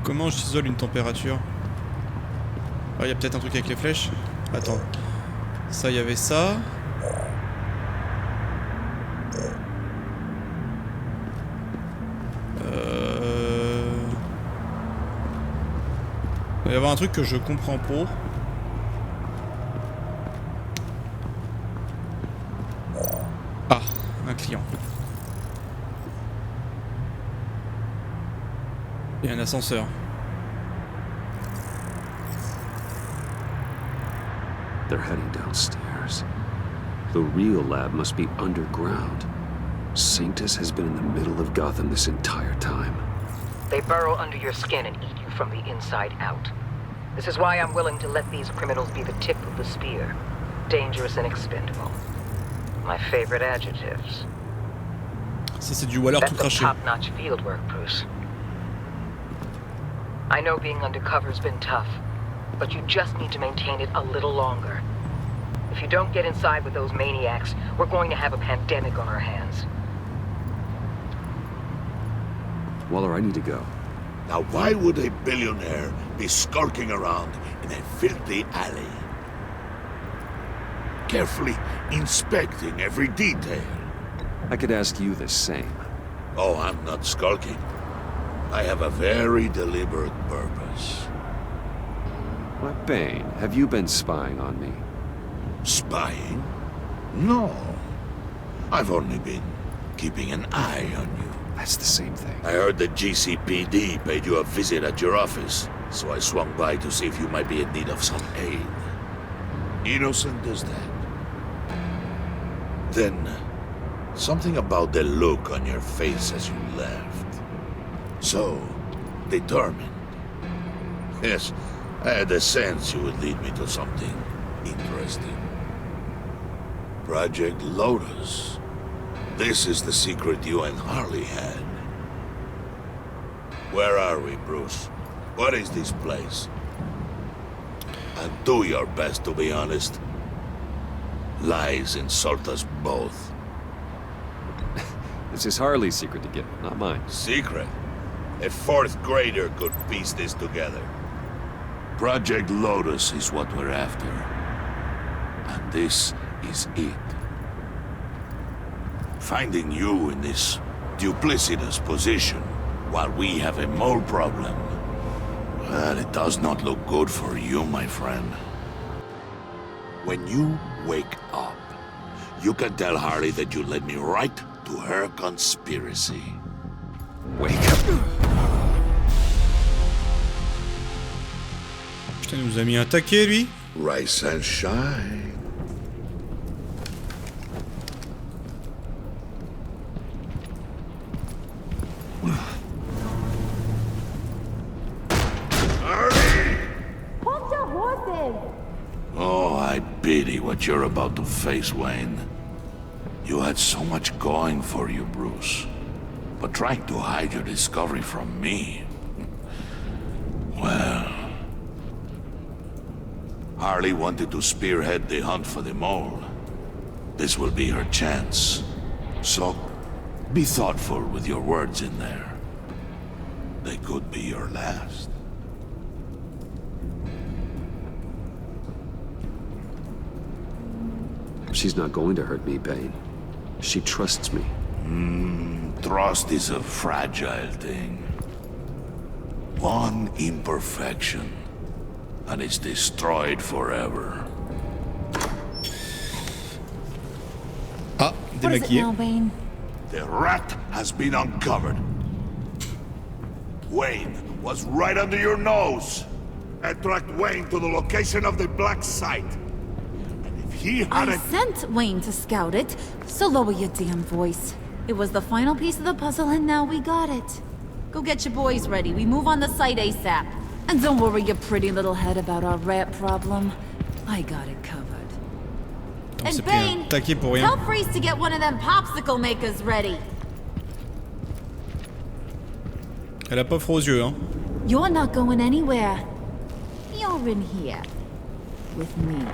Comment j'isole une température? Ah, il y a peut-être un truc avec les flèches. Attends. Ça, il y avait ça. Il va y avoir un truc que je comprends pas. Ah, un client. Et un ascenseur. They're heading downstairs. The real lab must be underground. Sanctus has been in the middle of Gotham this entire time. They burrow under your skin and eat you from the inside out. This is why I'm willing to let these criminals be the tip of the spear. Dangerous and expendable. My favorite adjectives. Ça c'est du Waller tout craché. That's top-notch field work, Bruce. I know being undercover's been tough, but you just need to maintain it a little longer. If you don't get inside with those maniacs, we're going to have a pandemic on our hands. Waller, I need to go. Now why would a billionaire be skulking around in a filthy alley? Carefully inspecting every detail. I could ask you the same. Oh, I'm not skulking. I have a very deliberate purpose. Why, Bane, have you been spying on me? Spying? No. I've only been keeping an eye on you. That's the same thing. I heard the GCPD paid you a visit at your office, so I swung by to see if you might be in need of some aid. Innocent as that. Then, Something about the look on your face as you left. So, determined. Yes, I had a sense you would lead me to something interesting. Project Lotus. This is the secret you and Harley had. Where are we, Bruce? What is this place? And do your best to be honest. Lies insult us both. This is Harley's secret to give, not mine. Secret? A fourth grader could piece this together. Project Lotus is what we're after. And this is it. Finding you in this duplicitous position while we have a mole problem. Well, it does not look good for you, my friend. When you wake up, you can tell Harley that you led me right to her conspiracy. Wake up. Putain, il nous a mis un taquet, lui. Rise and shine. Hold your horses! Oh, I pity what you're about to face, Wayne. You had so much going for you, Bruce. But trying to hide your discovery from me... Well... Harley wanted to spearhead the hunt for the mole. This will be her chance. So, be thoughtful with your words in there. They could be your last. She's not going to hurt me, Bane. She trusts me. Trust is a fragile thing. One imperfection, and it's destroyed forever. Ah, What is it now, Bane? The rat has been uncovered. Wayne was right under your nose. I tracked Wayne to the location of the black site. And if he I hadn't... sent Wayne to scout it, so lower your damn voice. It was the final piece of the puzzle, and now we got it. Go get your boys ready. We move on the site ASAP. And don't worry your pretty little head about our rat problem. I got it covered. And Bane, tell Freeze to get one of them popsicle makers ready. Elle a pas froid aux yeux, hein. You're not going anywhere. You're in here. With me.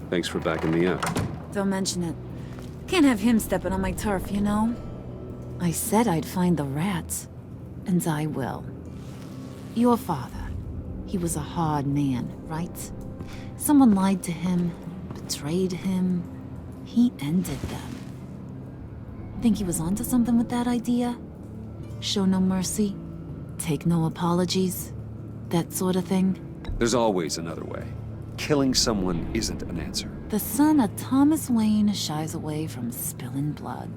Thanks for backing me up. Don't mention it. Can't have him stepping on my turf, you know? I said I'd find the rats. And I will. Your father. He was a hard man, right? Someone lied to him, betrayed him. He ended them. Think he was onto something with that idea? Show no mercy? Take no apologies? That sort of thing? There's always another way. Killing someone isn't an answer. The son of Thomas Wayne shies away from spilling blood.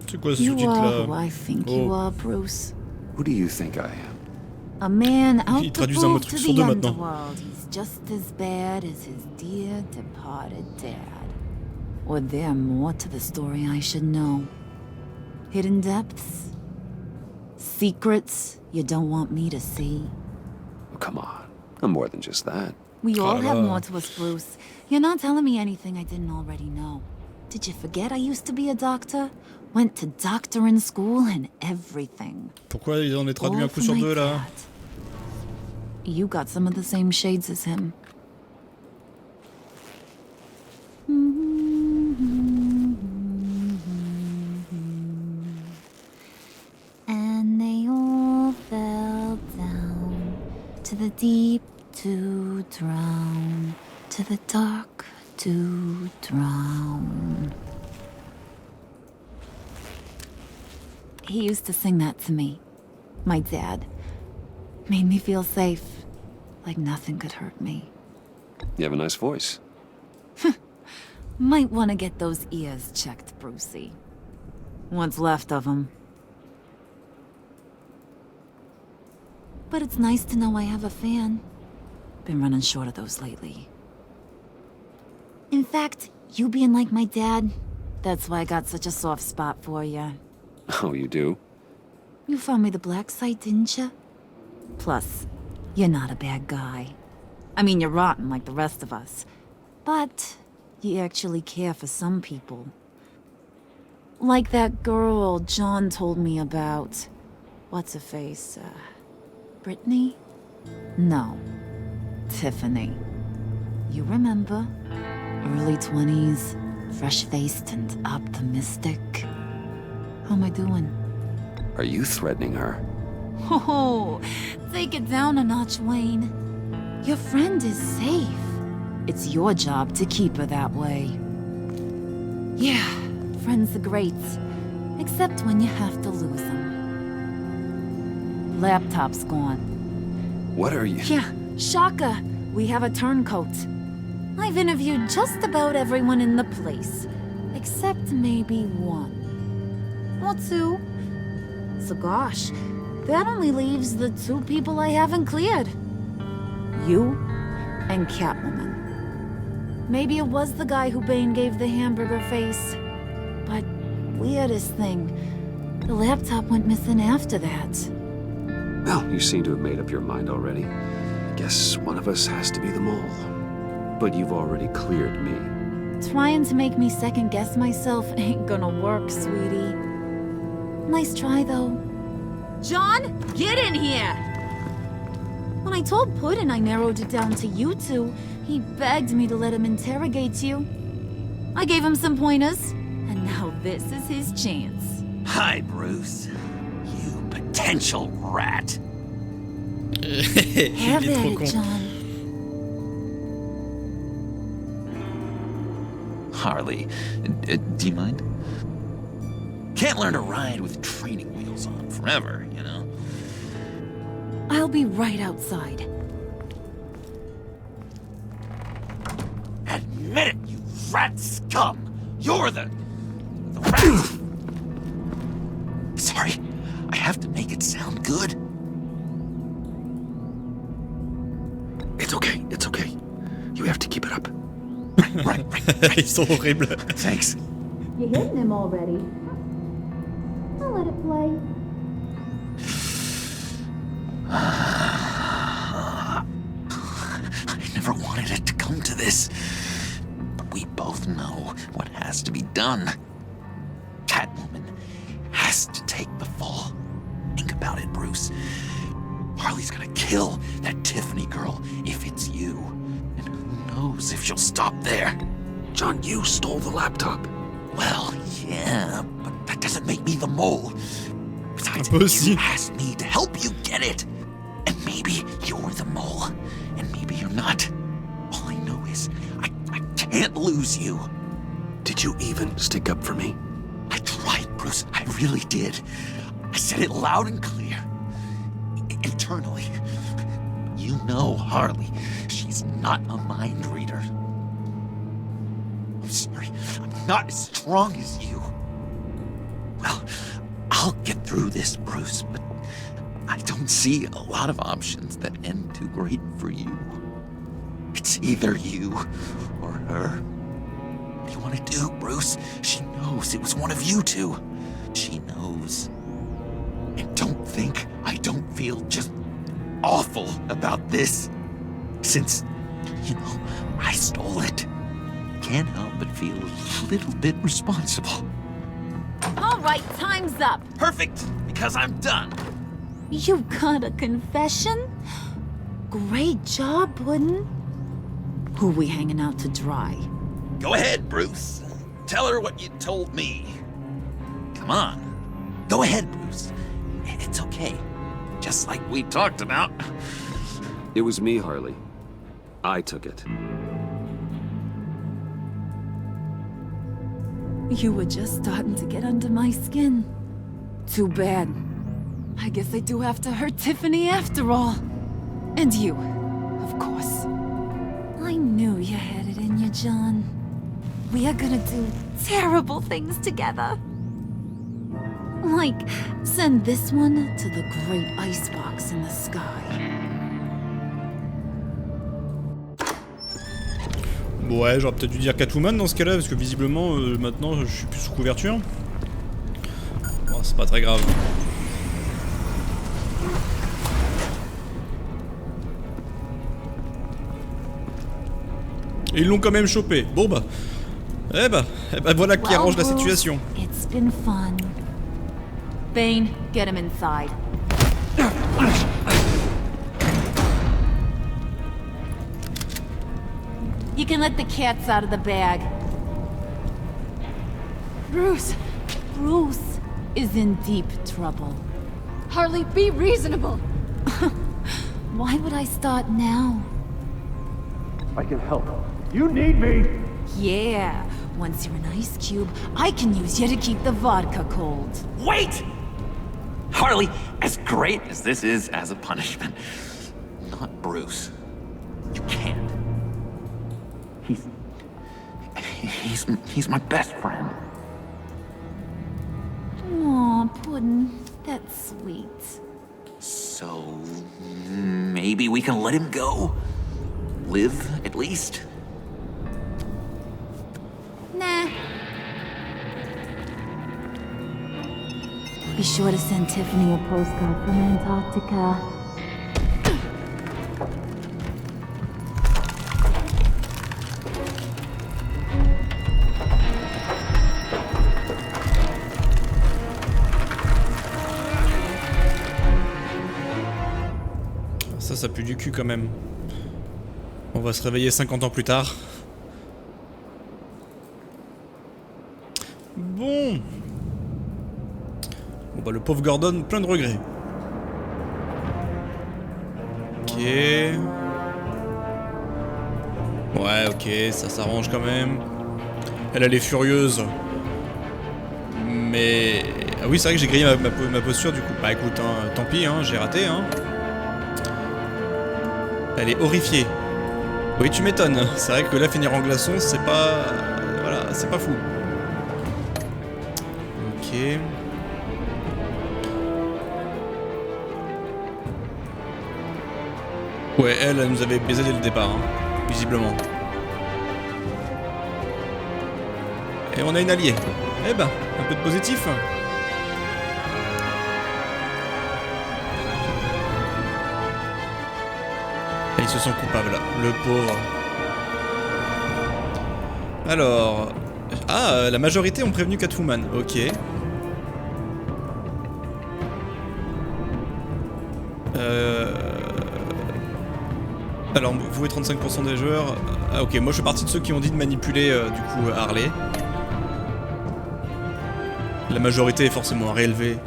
C'est quoi ce You sous-titre are là? who I think you are, Bruce. Who do you think I am? A man out Ils to traduisent un mot move to sur the deux maintenant. underworld. He's just as bad as his dear departed dad. Or there more to the story I should know? Hidden depths? Secrets you don't want me to see? Oh, come on. I'm more than just that. We all have more to us, Bruce. You're not telling me anything I didn't already know. Did you forget I used to be a doctor? Went to doctoring school and everything. Pourquoi ils en ont traduit un coup sur deux là? You got some of the same shades as him. And they all fell down to the deep to drown, to the dark to drown. He used to sing that to me. My dad. Made me feel safe. Like nothing could hurt me. You have a nice voice. Might want to get those ears checked, Brucey. What's left of them. But it's nice to know I have a fan. Been running short of those lately. In fact, you being like my dad, that's why I got such a soft spot for you. Oh, you do? You found me the black site, didn't you? Plus, you're not a bad guy. I mean, you're rotten like the rest of us. But you actually care for some people. Like that girl John told me about. What's her face? Brittany? No. Tiffany. You remember? Early 20s, fresh-faced and optimistic. How am I doing? Are you threatening her? Oh, take it down a notch, Wayne. Your friend is safe. It's your job to keep her that way. Yeah, friends are great. Except when you have to lose them. Laptop's gone. What are you? Yeah, shocker. We have a turncoat. I've interviewed just about everyone in the place. Except maybe one. Or two. So gosh, that only leaves the two people I haven't cleared. You and Catwoman. Maybe it was the guy who Bane gave the hamburger face. But weirdest thing, the laptop went missing after that. Well, you seem to have made up your mind already. Guess one of us has to be the mole. But you've already cleared me. Trying to make me second-guess myself ain't gonna work, sweetie. Nice try, though. John, get in here! When I told Puddin' I narrowed it down to you two, he begged me to let him interrogate you. I gave him some pointers, and now this is his chance. Hi, Bruce. You potential rat. Have at it, John. Harley, do you mind? Can't learn to ride with training wheels on forever, you know? I'll be right outside. Admit it, you rat scum! You're the rat! Sorry, I have to make it sound good. It's okay, it's okay. You have to keep it up. Right. Ils sont horribles. Thanks. You're hitting him already. I'll let it play. I never wanted it to come to this. But we both know what has to be done. Catwoman has to take the fall. Think about it, Bruce. Harley's gonna kill that Tiffany girl if it's you. And who knows if she'll stop there. John, you stole the laptop. Well, yeah, but that doesn't make me the mole. Besides, you asked me to help you get it. And maybe you're the mole, and maybe you're not. All I know is I can't lose you. Did you even stick up for me? I tried, Bruce. I really did. I said it loud and clear. Internally. You know Harley. She's not a mind reader. I'm sorry. I'm not as strong as you. Well, I'll get through this, Bruce, but I don't see a lot of options that end too great for you. It's either you or her. What do you want to do, Bruce? She knows it was one of you two. She knows. And don't think I don't feel just awful about this. Since, you know, I stole it. Can't help but feel a little bit responsible. All right, time's up. Perfect, because I'm done. You got a confession? Great job, Puddin'. Who we hanging out to dry? Go ahead, Bruce. Tell her what you told me. Come on. Go ahead, Bruce. It's okay. Just like we talked about. It was me, Harley. I took it. You were just starting to get under my skin. Too bad. I guess I do have to hurt Tiffany after all. And you, of course. I knew you had it in you, John. We are gonna do terrible things together. Like, send this one to the great icebox in the sky. Ouais, j'aurais peut-être dû dire Catwoman dans ce cas-là, parce que visiblement, maintenant, je suis plus sous couverture. Bon, c'est pas très grave. Et ils l'ont quand même chopé. Bon bah... Eh bah voilà qui arrange la situation. It's been fun. Bane, get him inside. You can let the cats out of the bag. Bruce! Bruce is in deep trouble. Harley, be reasonable! Why would I start now? I can help. You need me! Yeah, once you're an ice cube, I can use you to keep the vodka cold. Wait! Harley, as great as this is as a punishment, not Bruce. You can't. He's my best friend. Aw, Puddin', that's sweet. So maybe we can let him go? Live, at least? Nah. Be sure to send Tiffany a postcard from Antarctica. Ça pue du cul quand même. On va se réveiller 50 ans plus tard. Bon bah le pauvre Gordon, plein de regrets. Ok. Ouais, ok, ça s'arrange quand même. Elle est furieuse. Mais... Ah oui, c'est vrai que j'ai grillé ma posture du coup. Bah écoute, hein, tant pis, hein, j'ai raté. Hein. Elle est horrifiée. Oui, tu m'étonnes. C'est vrai que là, finir en glaçon, c'est pas... Voilà, c'est pas fou. Ok. Ouais, elle nous avait baisé dès le départ, hein, visiblement. Et on a une alliée. Eh ben, un peu de positif. Et ils se sont coupables, le pauvre. Alors... Ah, la majorité ont prévenu Catwoman, ok. Alors, vous et 35% des joueurs... Ah ok, moi je suis parti de ceux qui ont dit de manipuler du coup Harley. La majorité est forcément à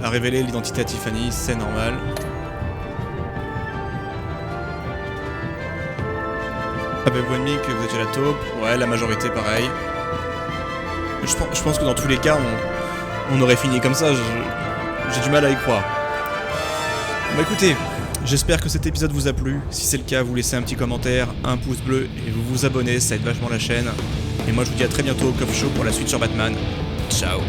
révéler l'identité à Tiffany, c'est normal. Avez-vous admis que vous étiez la taupe? Ouais, la majorité pareil. Je pense que dans tous les cas, on aurait fini comme ça, j'ai du mal à y croire. Bon écoutez, j'espère que cet épisode vous a plu. Si c'est le cas, vous laissez un petit commentaire, un pouce bleu et vous vous abonnez, ça aide vachement la chaîne. Et moi je vous dis à très bientôt au CauvShow pour la suite sur Batman. Ciao.